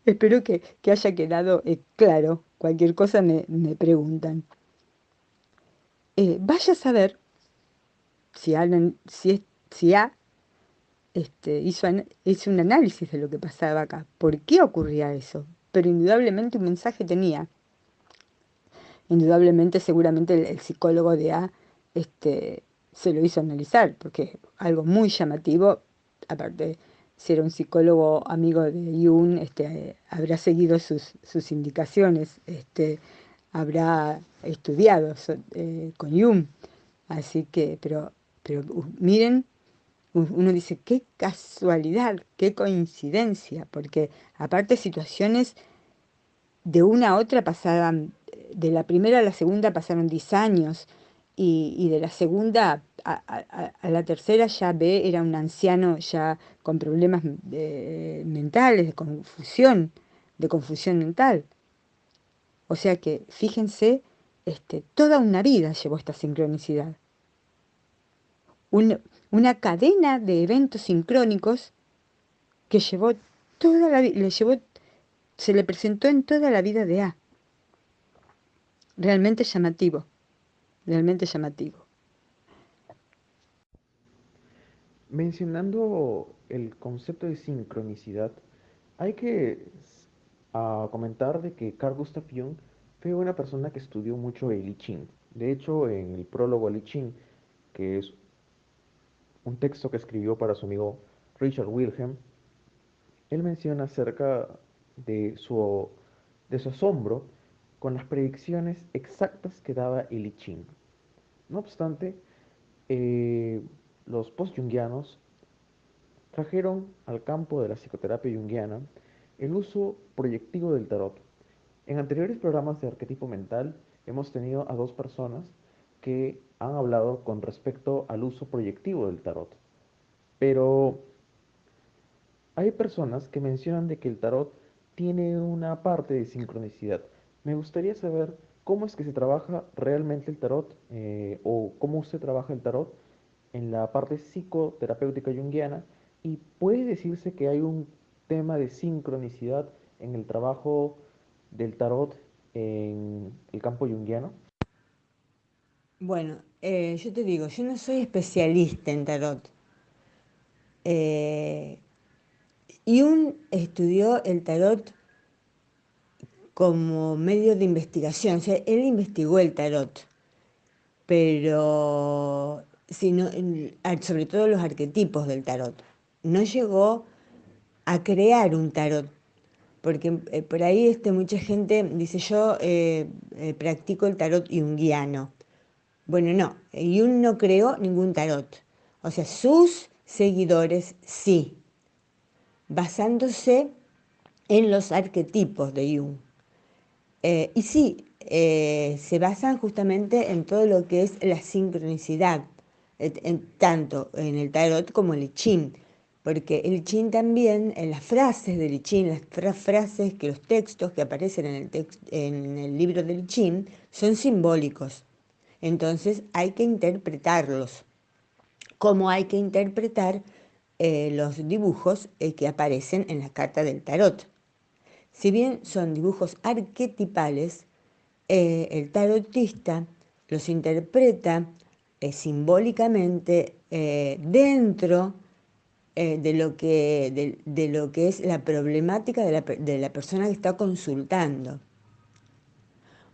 Espero que haya quedado claro. Cualquier cosa me preguntan. Vaya a saber si A hizo un análisis de lo que pasaba acá. ¿Por qué ocurría eso? Pero indudablemente un mensaje tenía. Indudablemente, seguramente el psicólogo de A se lo hizo analizar, porque algo muy llamativo, aparte, si era un psicólogo amigo de Jung, habrá seguido sus indicaciones, habrá estudiado con Jung. Así que, pero miren, uno dice, qué casualidad, qué coincidencia, porque aparte situaciones de una a otra pasaban, de la primera a la segunda pasaron 10 años, y de la segunda a la tercera ya B era un anciano ya con problemas mentales, de confusión mental. O sea que, fíjense, toda una vida llevó esta sincronicidad. Una cadena de eventos sincrónicos que llevó se le presentó en toda la vida de A. Realmente llamativo, realmente llamativo. Mencionando el concepto de sincronicidad, hay que comentar de que Carl Gustav Jung fue una persona que estudió mucho el I Ching. De hecho, en el prólogo al I Ching, que es un texto que escribió para su amigo Richard Wilhelm, él menciona acerca de su asombro con las predicciones exactas que daba el I Ching. No obstante, eh, los post-jungianos trajeron al campo de la psicoterapia junguiana el uso proyectivo del tarot. En anteriores programas de arquetipo mental hemos tenido a dos personas que han hablado con respecto al uso proyectivo del tarot. Pero hay personas que mencionan de que el tarot tiene una parte de sincronicidad. Me gustaría saber cómo es que se trabaja realmente el tarot o cómo se trabaja el tarot en la parte psicoterapéutica junguiana y puede decirse que hay un tema de sincronicidad en el trabajo del tarot en el campo junguiano. Bueno, yo te digo, yo no soy especialista en tarot. Eh, Jung estudió el tarot como medio de investigación, o sea, él investigó el tarot, pero sobre todo los arquetipos del tarot. No llegó a crear un tarot, porque por ahí mucha gente dice yo practico el tarot junguiano. Bueno, no, Jung no creó ningún tarot. O sea, sus seguidores sí, basándose en los arquetipos de Jung. Y sí, se basan justamente en todo lo que es la sincronicidad, tanto en el tarot como en el I Ching, porque el I Ching también, en las frases del I Ching, las frases que los textos que aparecen en el libro del I Ching son simbólicos. Entonces hay que interpretarlos, como hay que interpretar los dibujos que aparecen en la carta del tarot. Si bien son dibujos arquetipales, el tarotista los interpreta simbólicamente dentro de lo que es la problemática de la persona que está consultando.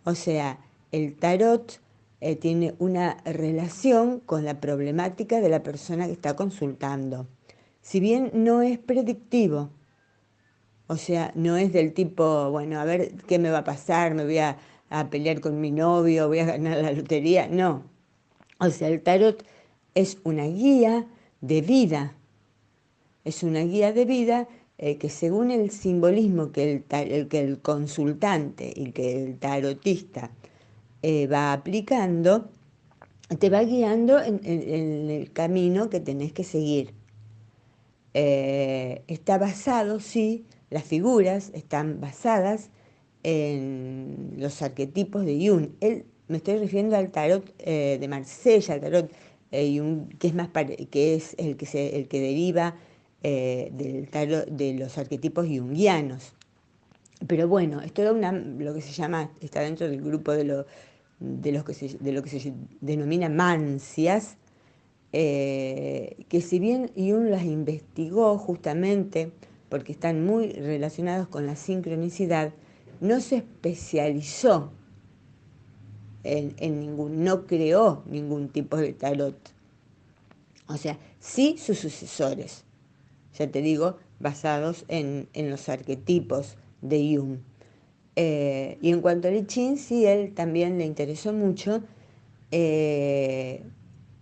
O sea, el tarot tiene una relación con la problemática de la persona que está consultando. Si bien no es predictivo, o sea, no es del tipo, bueno, a ver qué me va a pasar, me voy a pelear con mi novio, voy a ganar la lotería. No. O sea, el tarot es una guía de vida. Es una guía de vida que según el simbolismo que el consultante y que el tarotista va aplicando, te va guiando en el camino que tenés que seguir. Está basado, sí, las figuras están basadas en los arquetipos de Jung. Me estoy refiriendo al tarot de Marsella, al tarot Jung, que es que es el que deriva del tarot de los arquetipos junguianos. Pero bueno, es toda lo que se llama, está dentro del grupo de lo que se denomina mancias, que si bien Jung las investigó justamente porque están muy relacionados con la sincronicidad, no se especializó no creó ningún tipo de tarot. O sea, sí sus sucesores, ya te digo, basados en los arquetipos de Jung. Y en cuanto a I Ching, sí, él también le interesó mucho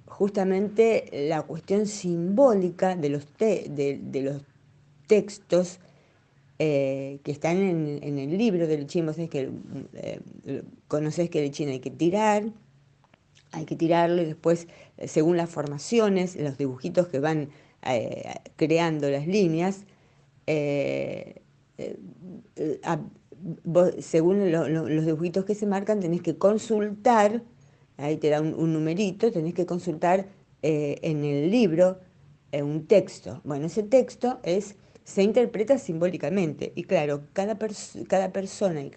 justamente la cuestión simbólica de los textos que están en el libro del I Ching. Vos sabés que conocés que el I Ching hay que tirarlo y después, según las formaciones, los dibujitos que van creando las líneas, eh, eh, a- según los dibujitos que se marcan, tenés que consultar, ahí te da un numerito, tenés que consultar en el libro un texto. Bueno, ese texto se interpreta simbólicamente y claro, cada persona y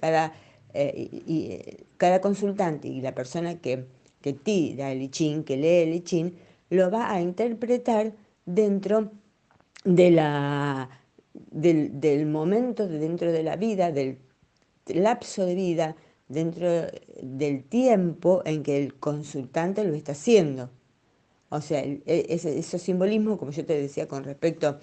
cada consultante y la persona que tira el I Ching, que lee el I Ching, lo va a interpretar dentro de del momento, dentro de la vida, del lapso de vida, dentro del tiempo en que el consultante lo está haciendo. O sea, esos simbolismos, como yo te decía con respecto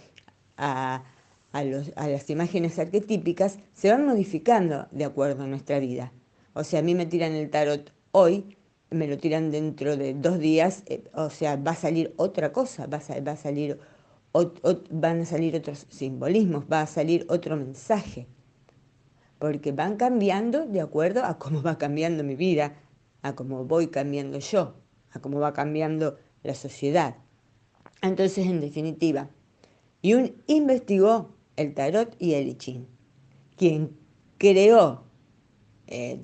a, a las imágenes arquetípicas, se van modificando de acuerdo a nuestra vida. O sea, a mí me tiran el tarot hoy, me lo tiran dentro de 2 días, o sea, va a salir otra cosa, va a salir, van a salir otros simbolismos, va a salir otro mensaje, porque van cambiando de acuerdo a cómo va cambiando mi vida, a cómo voy cambiando yo, a cómo va cambiando la sociedad. Entonces, en definitiva, Jung investigó el tarot y el I Ching. Quien creó eh,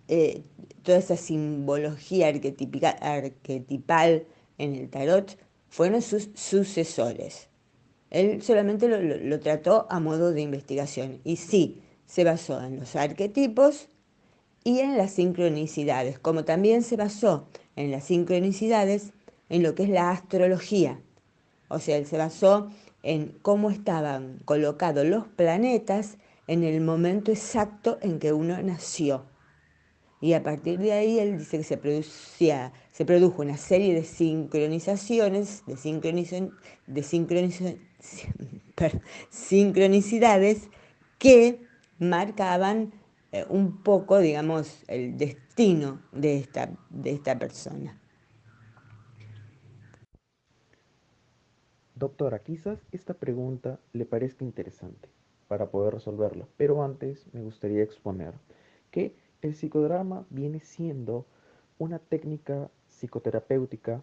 eh, toda esa simbología arquetipal en el tarot fueron sus sucesores. Él solamente lo trató a modo de investigación y sí, se basó en los arquetipos y en las sincronicidades, como también se basó en las sincronicidades en lo que es la astrología. O sea, él se basó en cómo estaban colocados los planetas en el momento exacto en que uno nació. Y a partir de ahí él dice que se produjo una serie de sincronizaciones, sincronicidades que marcaban un poco, digamos, el destino de esta persona. Doctora, quizás esta pregunta le parezca interesante para poder resolverla, pero antes me gustaría exponer que el psicodrama viene siendo una técnica psicoterapéutica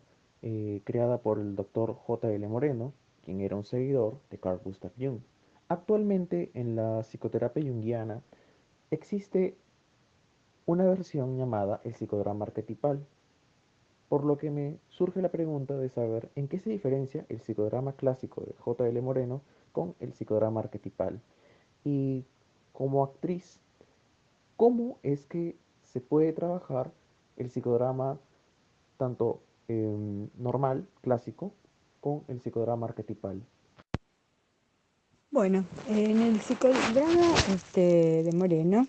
creada por el doctor J. L. Moreno, quien era un seguidor de Carl Gustav Jung. Actualmente en la psicoterapia junguiana existe una versión llamada el psicodrama arquetipal, por lo que me surge la pregunta de saber en qué se diferencia el psicodrama clásico de J. L. Moreno con el psicodrama arquetipal. Y como actriz, ¿cómo es que se puede trabajar el psicodrama tanto normal, clásico, con el psicodrama arquetipal? Bueno, en el psicodrama de Moreno,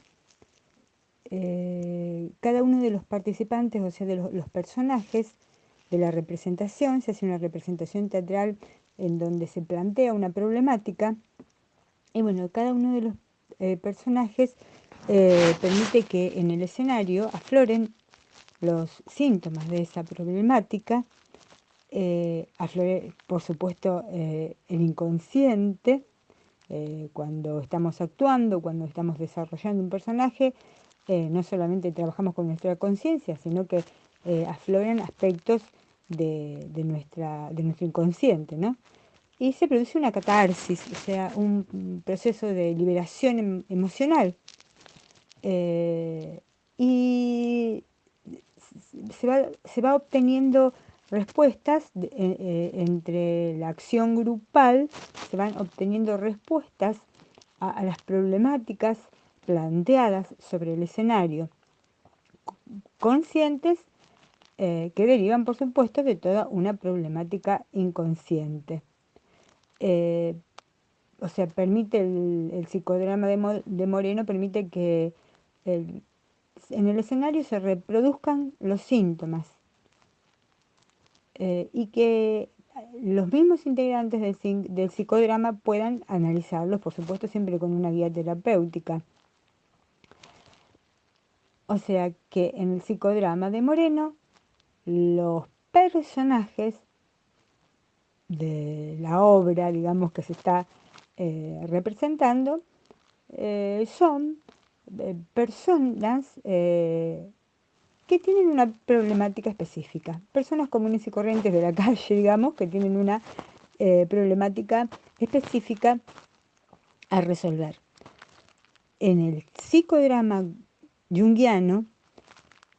cada uno de los participantes, o sea, de los personajes de la representación, se hace una representación teatral en donde se plantea una problemática y bueno, cada uno de los personajes permite que en el escenario afloren los síntomas de esa problemática, aflore, por supuesto, el inconsciente, cuando estamos actuando, cuando estamos desarrollando un personaje, no solamente trabajamos con nuestra conciencia, sino que afloran aspectos de nuestro inconsciente, ¿no? Y se produce una catarsis, o sea, un proceso de liberación emocional. Y se va obteniendo respuestas entre la acción grupal, se van obteniendo respuestas a las problemáticas planteadas sobre el escenario, conscientes que derivan, por supuesto, de toda una problemática inconsciente. O sea, permite el psicodrama de Moreno, permite que en el escenario se reproduzcan los síntomas y que los mismos integrantes del psicodrama puedan analizarlos, por supuesto, siempre con una guía terapéutica. O sea que en el psicodrama de Moreno, los personajes de la obra, digamos, que se está representando, son personas que tienen una problemática específica. Personas comunes y corrientes de la calle, digamos, que tienen una problemática específica a resolver. En el psicodrama junguiano,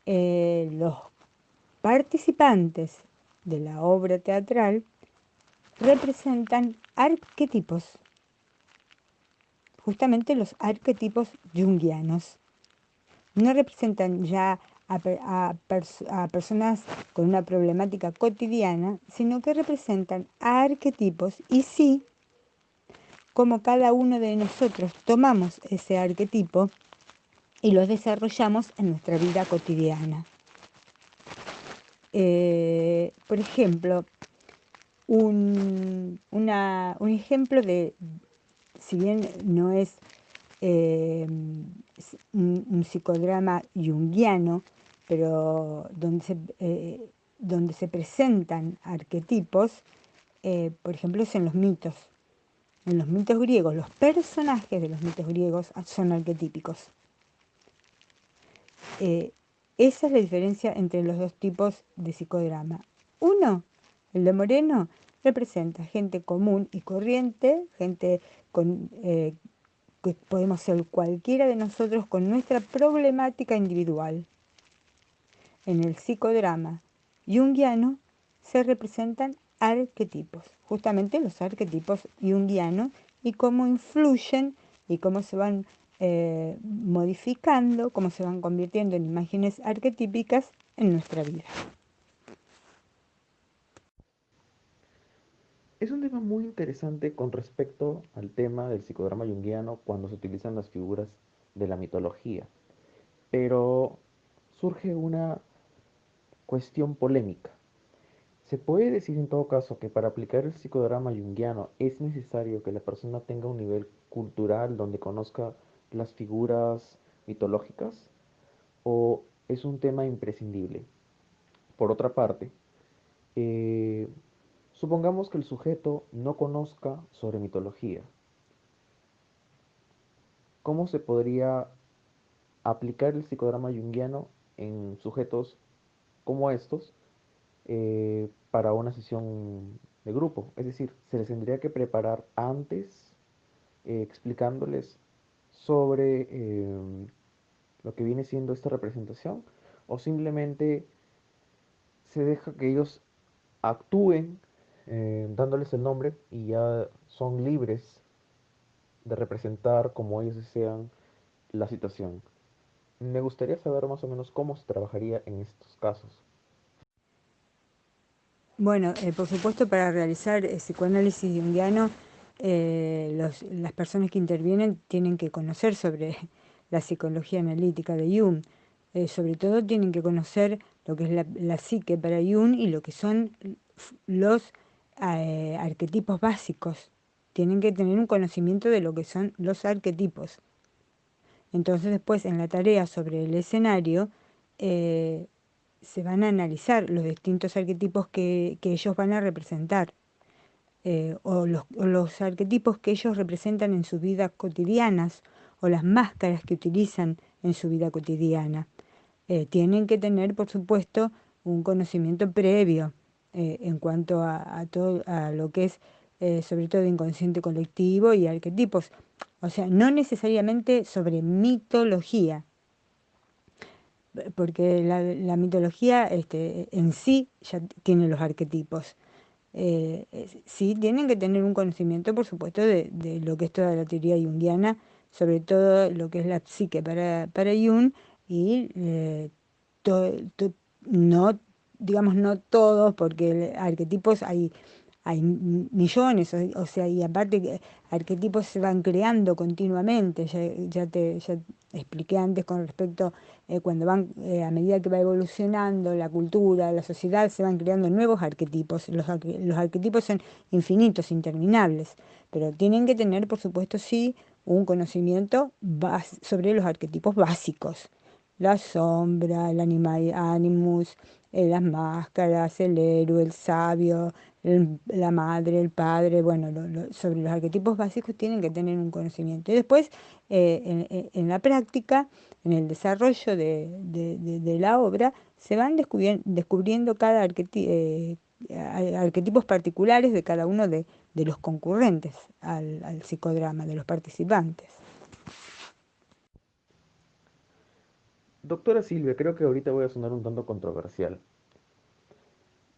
los participantes de la obra teatral representan arquetipos, justamente los arquetipos junguianos. No representan ya a personas con una problemática cotidiana, sino que representan a arquetipos y sí, como cada uno de nosotros tomamos ese arquetipo y los desarrollamos en nuestra vida cotidiana. Por ejemplo, un ejemplo de, si bien no es un psicodrama junguiano, pero donde se presentan arquetipos, por ejemplo, es en los mitos. En los mitos griegos, los personajes de los mitos griegos son arquetípicos. Esa es la diferencia entre los dos tipos de psicodrama. Uno, el de Moreno, representa gente común y corriente, gente que podemos ser cualquiera de nosotros con nuestra problemática individual. En el psicodrama junguiano se representan arquetipos, justamente los arquetipos junguianos y cómo influyen y cómo se van modificando, cómo se van convirtiendo en imágenes arquetípicas en nuestra vida. Es un tema muy interesante con respecto al tema del psicodrama junguiano cuando se utilizan las figuras de la mitología, pero surge una cuestión polémica. Se puede decir en todo caso que para aplicar el psicodrama junguiano es necesario que la persona tenga un nivel cultural donde conozca las figuras mitológicas o es un tema imprescindible. Por otra parte, eh, supongamos que el sujeto no conozca sobre mitología. ¿Cómo se podría aplicar el psicodrama junguiano en sujetos como estos para una sesión de grupo? Es decir, se les tendría que preparar antes explicándoles sobre lo que viene siendo esta representación o simplemente se deja que ellos actúen dándoles el nombre y ya son libres de representar como ellos desean la situación. Me gustaría saber más o menos cómo se trabajaría en estos casos. Bueno, por supuesto, para realizar psicoanálisis junguiano, las personas que intervienen tienen que conocer sobre la psicología analítica de Jung. Sobre todo tienen que conocer lo que es la psique para Jung y lo que son los arquetipos básicos. Tienen que tener un conocimiento de lo que son los arquetipos. Entonces después en la tarea sobre el escenario se van a analizar los distintos arquetipos que ellos van a representar o los arquetipos que ellos representan en sus vidas cotidianas o las máscaras que utilizan en su vida cotidiana. Tienen que tener, por supuesto, un conocimiento previo en cuanto a todo a lo que es sobre todo inconsciente colectivo y arquetipos. O sea, no necesariamente sobre mitología, porque la mitología en sí ya tiene los arquetipos. Sí tienen que tener un conocimiento, por supuesto, de lo que es toda la teoría junguiana, sobre todo lo que es la psique para Jung, y no, digamos, no todos, porque arquetipos hay millones, o sea, y aparte que arquetipos se van creando continuamente, ya expliqué antes con respecto, cuando van, a medida que va evolucionando la cultura, la sociedad, se van creando nuevos arquetipos, los arquetipos son infinitos, interminables, pero tienen que tener, por supuesto, sí, un conocimiento sobre los arquetipos básicos, la sombra, el animal, animus, las máscaras, el héroe, el sabio, la madre, el padre, bueno, sobre los arquetipos básicos tienen que tener un conocimiento. Y después, en la práctica, en el desarrollo de la obra, se van descubriendo cada arquetipos particulares de cada uno de los concurrentes al psicodrama, de los participantes. Doctora Silvia, creo que ahorita voy a sonar un tanto controversial,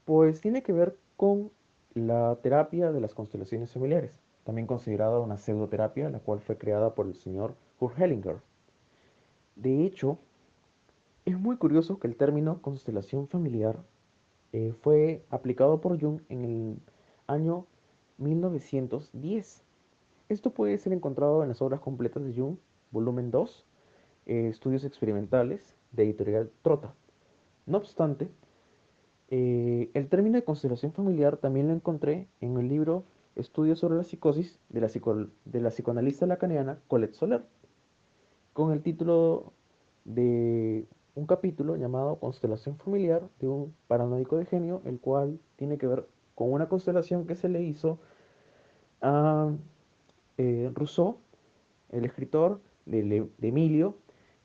pues tiene que ver con la terapia de las constelaciones familiares, también considerada una pseudoterapia, la cual fue creada por el señor Kurt Hellinger. De hecho, Es muy curioso que el término constelación familiar fue aplicado por Jung en el año 1910. Esto puede ser encontrado en las obras completas de Jung, volumen 2, Estudios Experimentales, de editorial Trotta. No obstante, el término de constelación familiar también lo encontré en el libro Estudios sobre la psicosis de la psicoanalista lacaniana Colette Soler, con el título de un capítulo llamado Constelación familiar de un paranoico de genio, el cual tiene que ver con una constelación que se le hizo a Rousseau, el escritor de Emilio,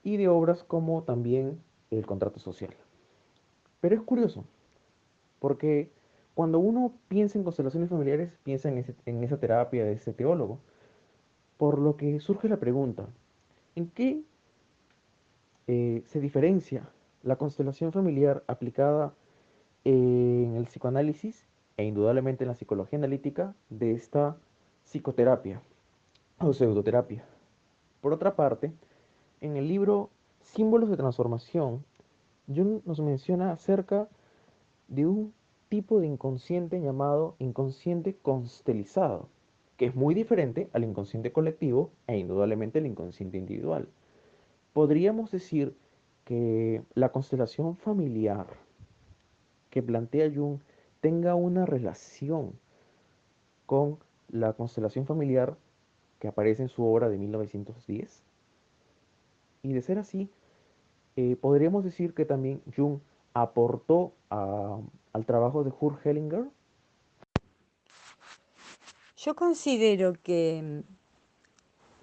y de obras como también El contrato social. Pero es curioso, porque cuando uno piensa en constelaciones familiares, piensa en esa terapia de ese teólogo, por lo que surge la pregunta, ¿en qué se diferencia la constelación familiar aplicada en el psicoanálisis e indudablemente en la psicología analítica de esta psicoterapia o pseudoterapia? Por otra parte, en el libro Símbolos de Transformación, Jung nos menciona acerca de un tipo de inconsciente llamado inconsciente constelizado, que es muy diferente al inconsciente colectivo e indudablemente al inconsciente individual. Podríamos decir que la constelación familiar que plantea Jung tenga una relación con la constelación familiar que aparece en su obra de 1910. Y de ser así, podríamos decir que también Jung aportó al trabajo de Kurt Hellinger. Yo considero que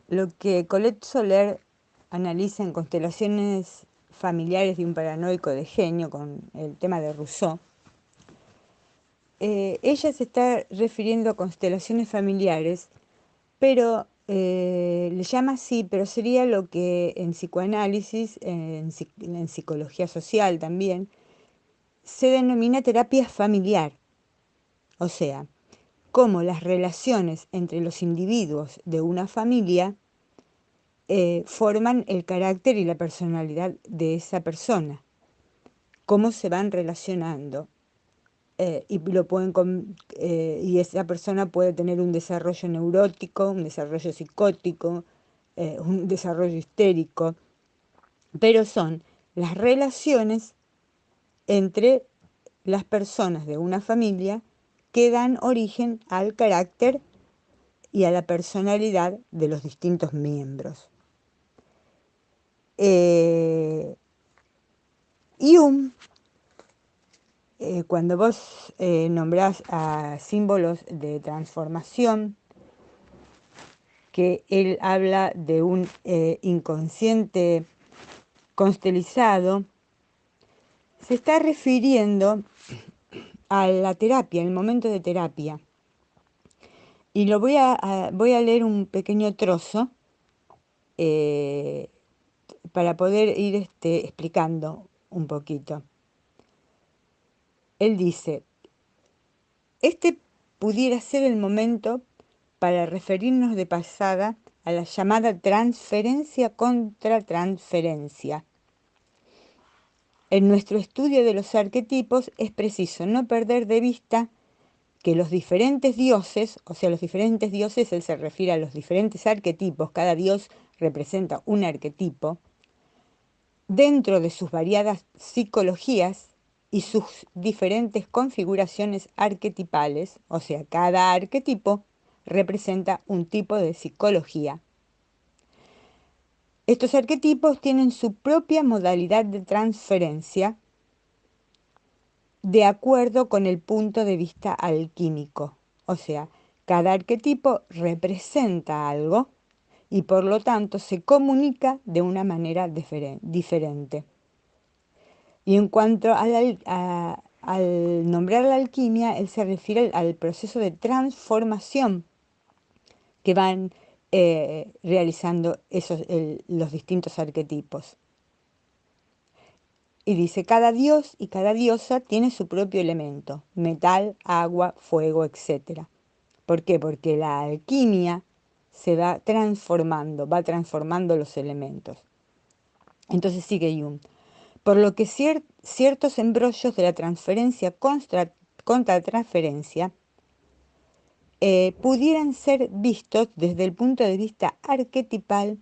lo que Colette Soler analiza en Constelaciones familiares de un paranoico de genio con el tema de Rousseau, ella se está refiriendo a constelaciones familiares, pero le llama así, pero sería lo que en psicoanálisis, en psicología social también, se denomina terapia familiar. O sea, cómo las relaciones entre los individuos de una familia forman el carácter y la personalidad de esa persona, cómo se van relacionando. Y esa persona puede tener un desarrollo neurótico, un desarrollo psicótico, un desarrollo histérico, pero son las relaciones entre las personas de una familia que dan origen al carácter y a la personalidad de los distintos miembros. Jung, cuando vos nombrás a símbolos de transformación, que él habla de un inconsciente constelizado, se está refiriendo a la terapia, el momento de terapia. Y voy a leer un pequeño trozo para poder ir explicando un poquito. Él dice, este pudiera ser el momento para referirnos de pasada a la llamada transferencia contra transferencia. En nuestro estudio de los arquetipos es preciso no perder de vista que los diferentes dioses, o sea, los diferentes dioses, él se refiere a los diferentes arquetipos, cada dios representa un arquetipo, dentro de sus variadas psicologías y sus diferentes configuraciones arquetipales, o sea, cada arquetipo representa un tipo de psicología. Estos arquetipos tienen su propia modalidad de transferencia de acuerdo con el punto de vista alquímico. O sea, cada arquetipo representa algo y por lo tanto se comunica de una manera diferente. Y en cuanto al nombrar la alquimia, él se refiere al proceso de transformación que van realizando los distintos arquetipos. Y dice, cada dios y cada diosa tiene su propio elemento, metal, agua, fuego, etc. ¿Por qué? Porque la alquimia se va transformando los elementos. Entonces sigue Jung. por lo que ciertos embrollos de la transferencia contra transferencia pudieran ser vistos desde el punto de vista arquetipal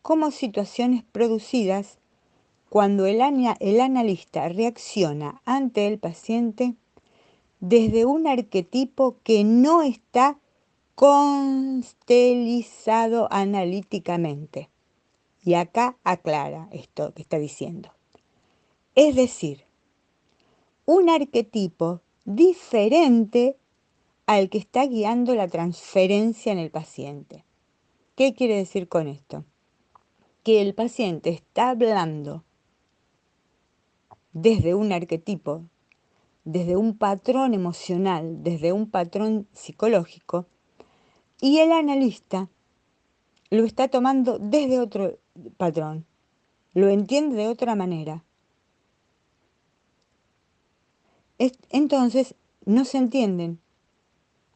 como situaciones producidas cuando el analista reacciona ante el paciente desde un arquetipo que no está constelizado analíticamente. Y acá aclara esto que está diciendo. Es decir, un arquetipo diferente al que está guiando la transferencia en el paciente. ¿Qué quiere decir con esto? Que el paciente está hablando desde un arquetipo, desde un patrón emocional, desde un patrón psicológico, y el analista lo está tomando desde otro patrón, lo entiende de otra manera. Entonces, no se entienden.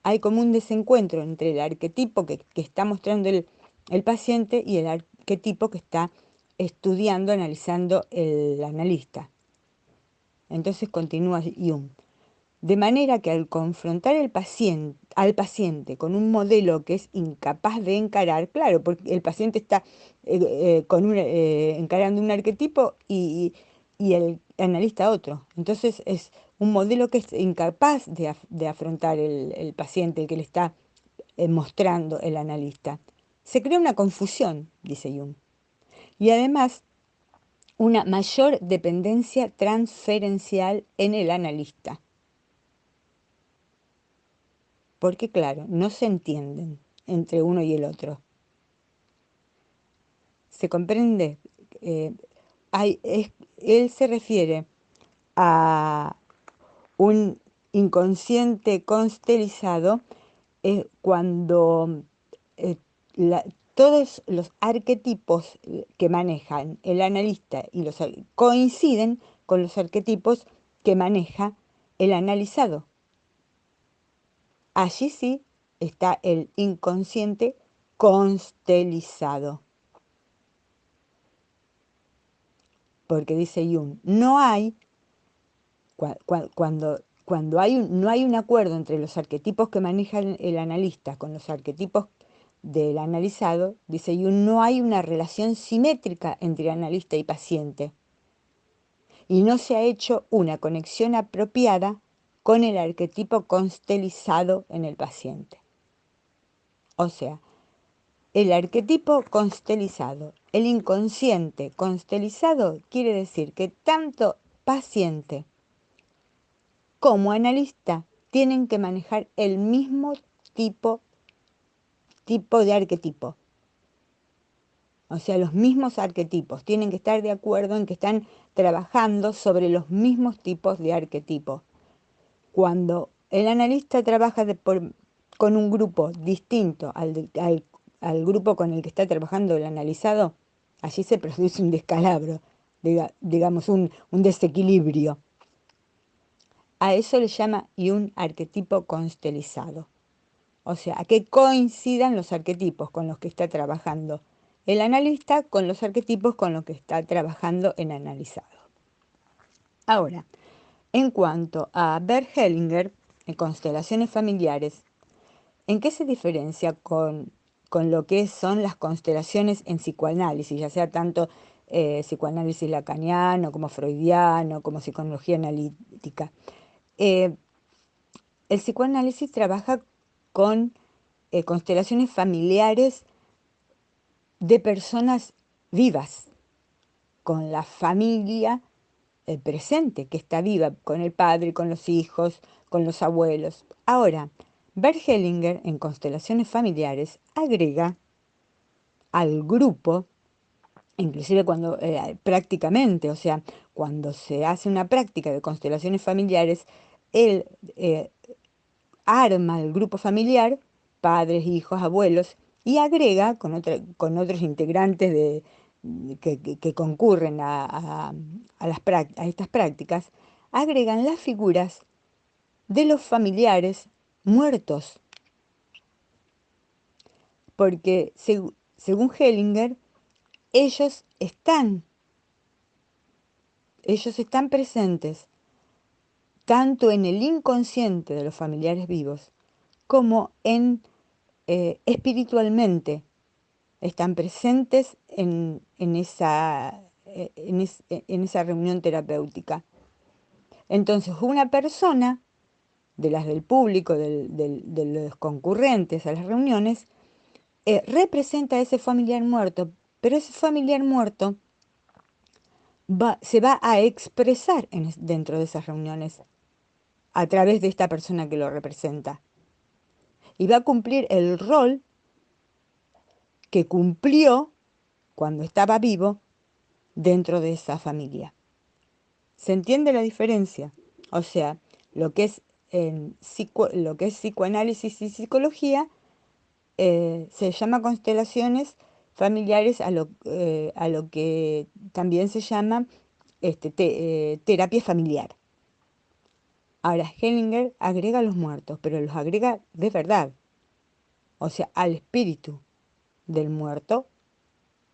Hay como un desencuentro entre el arquetipo que está mostrando el paciente y el arquetipo que está estudiando, analizando el analista. Entonces continúa Jung. De manera que al confrontar al paciente con un modelo que es incapaz de encarar, claro, porque el paciente está encarando un arquetipo y el analista otro. Entonces es un modelo que es incapaz de afrontar el paciente, el que le está mostrando el analista. Se crea una confusión, dice Jung. Y además, una mayor dependencia transferencial en el analista. Porque claro, no se entienden entre uno y el otro. ¿Se comprende? Eh, él se refiere a un inconsciente constelizado cuando eh, todos los arquetipos que manejan el analista coinciden con los arquetipos que maneja el analizado. Allí sí está el inconsciente constelizado. Porque dice Jung, no hay, cuando no hay un acuerdo entre los arquetipos que maneja el analista con los arquetipos del analizado, dice Jung, no hay una relación simétrica entre analista y paciente. Y no se ha hecho una conexión apropiada con el arquetipo constelizado en el paciente. O sea, el arquetipo constelizado, el inconsciente constelizado quiere decir que tanto paciente como analista tienen que manejar el mismo tipo de arquetipo. O sea, los mismos arquetipos. Tienen que estar de acuerdo en que están trabajando sobre los mismos tipos de arquetipos. Cuando el analista trabaja con un grupo distinto al grupo con el que está trabajando el analizado, allí se produce un descalabro, digamos un desequilibrio. A eso le llama un arquetipo constelizado. O sea, a que coincidan los arquetipos con los que está trabajando el analista con los arquetipos con los que está trabajando el analizado. Ahora, en cuanto a Bert Hellinger, en constelaciones familiares, ¿en qué se diferencia con lo que son las constelaciones en psicoanálisis, ya sea tanto psicoanálisis lacaniano como freudiano, como psicología analítica? El psicoanálisis trabaja con constelaciones familiares de personas vivas, con la familia presente, que está viva, con el padre, con los hijos, con los abuelos. Ahora, Bert Hellinger, en constelaciones familiares, agrega al grupo, inclusive cuando prácticamente, o sea, cuando se hace una práctica de constelaciones familiares, él arma el grupo familiar, padres, hijos, abuelos, y agrega con otros integrantes que concurren a estas prácticas, agregan las figuras de los familiares muertos, porque según Hellinger, ellos están ellos están presentes tanto en el inconsciente de los familiares vivos como espiritualmente. Están presentes en esa reunión terapéutica. Entonces, una persona de las del público, de los concurrentes a las reuniones, representa a ese familiar muerto, pero ese familiar muerto se va a expresar dentro de esas reuniones a través de esta persona que lo representa. Y va a cumplir el rol que cumplió cuando estaba vivo dentro de esa familia. ¿Se entiende la diferencia? O sea, lo que es psicoanálisis y psicología se llama constelaciones familiares a lo que también se llama terapia familiar. Ahora, Hellinger agrega a los muertos, pero los agrega de verdad, o sea, al espíritu del muerto,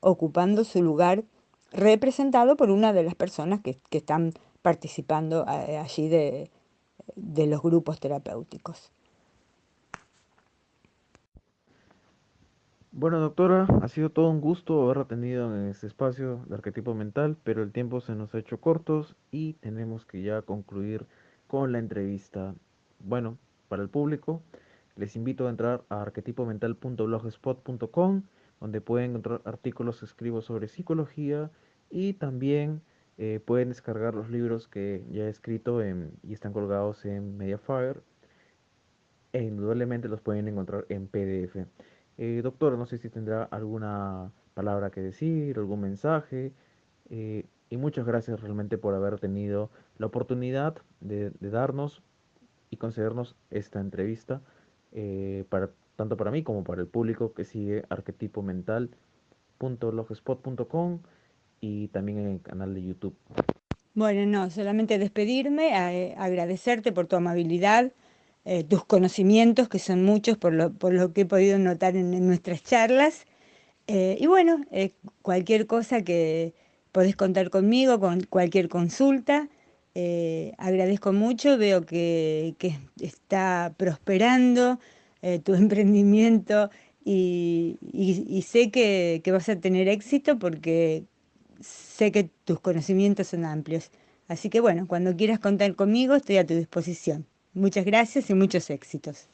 ocupando su lugar representado por una de las personas que están participando allí de los grupos terapéuticos. Bueno, doctora, ha sido todo un gusto haberla tenido en este espacio de arquetipo mental, pero el tiempo se nos ha hecho cortos y tenemos que ya concluir con la entrevista. Bueno, para el público, les invito a entrar a arquetipomental.blogspot.com, donde pueden encontrar artículos que escribo sobre psicología y también pueden descargar los libros que ya he escrito y están colgados en Mediafire e indudablemente los pueden encontrar en PDF. Doctor, no sé si tendrá alguna palabra que decir, algún mensaje, y muchas gracias realmente por haber tenido la oportunidad de darnos y concedernos esta entrevista, tanto para mí como para el público que sigue arquetipomental.blogspot.com y también en el canal de YouTube. Bueno, no, solamente despedirme, agradecerte por tu amabilidad, tus conocimientos, que son muchos por lo que he podido notar en nuestras charlas. Y bueno, cualquier cosa que podés contar conmigo, con cualquier consulta, agradezco mucho, veo que está prosperando tu emprendimiento y sé que vas a tener éxito porque sé que tus conocimientos son amplios. Así que bueno, cuando quieras contar conmigo, estoy a tu disposición. Muchas gracias y muchos éxitos.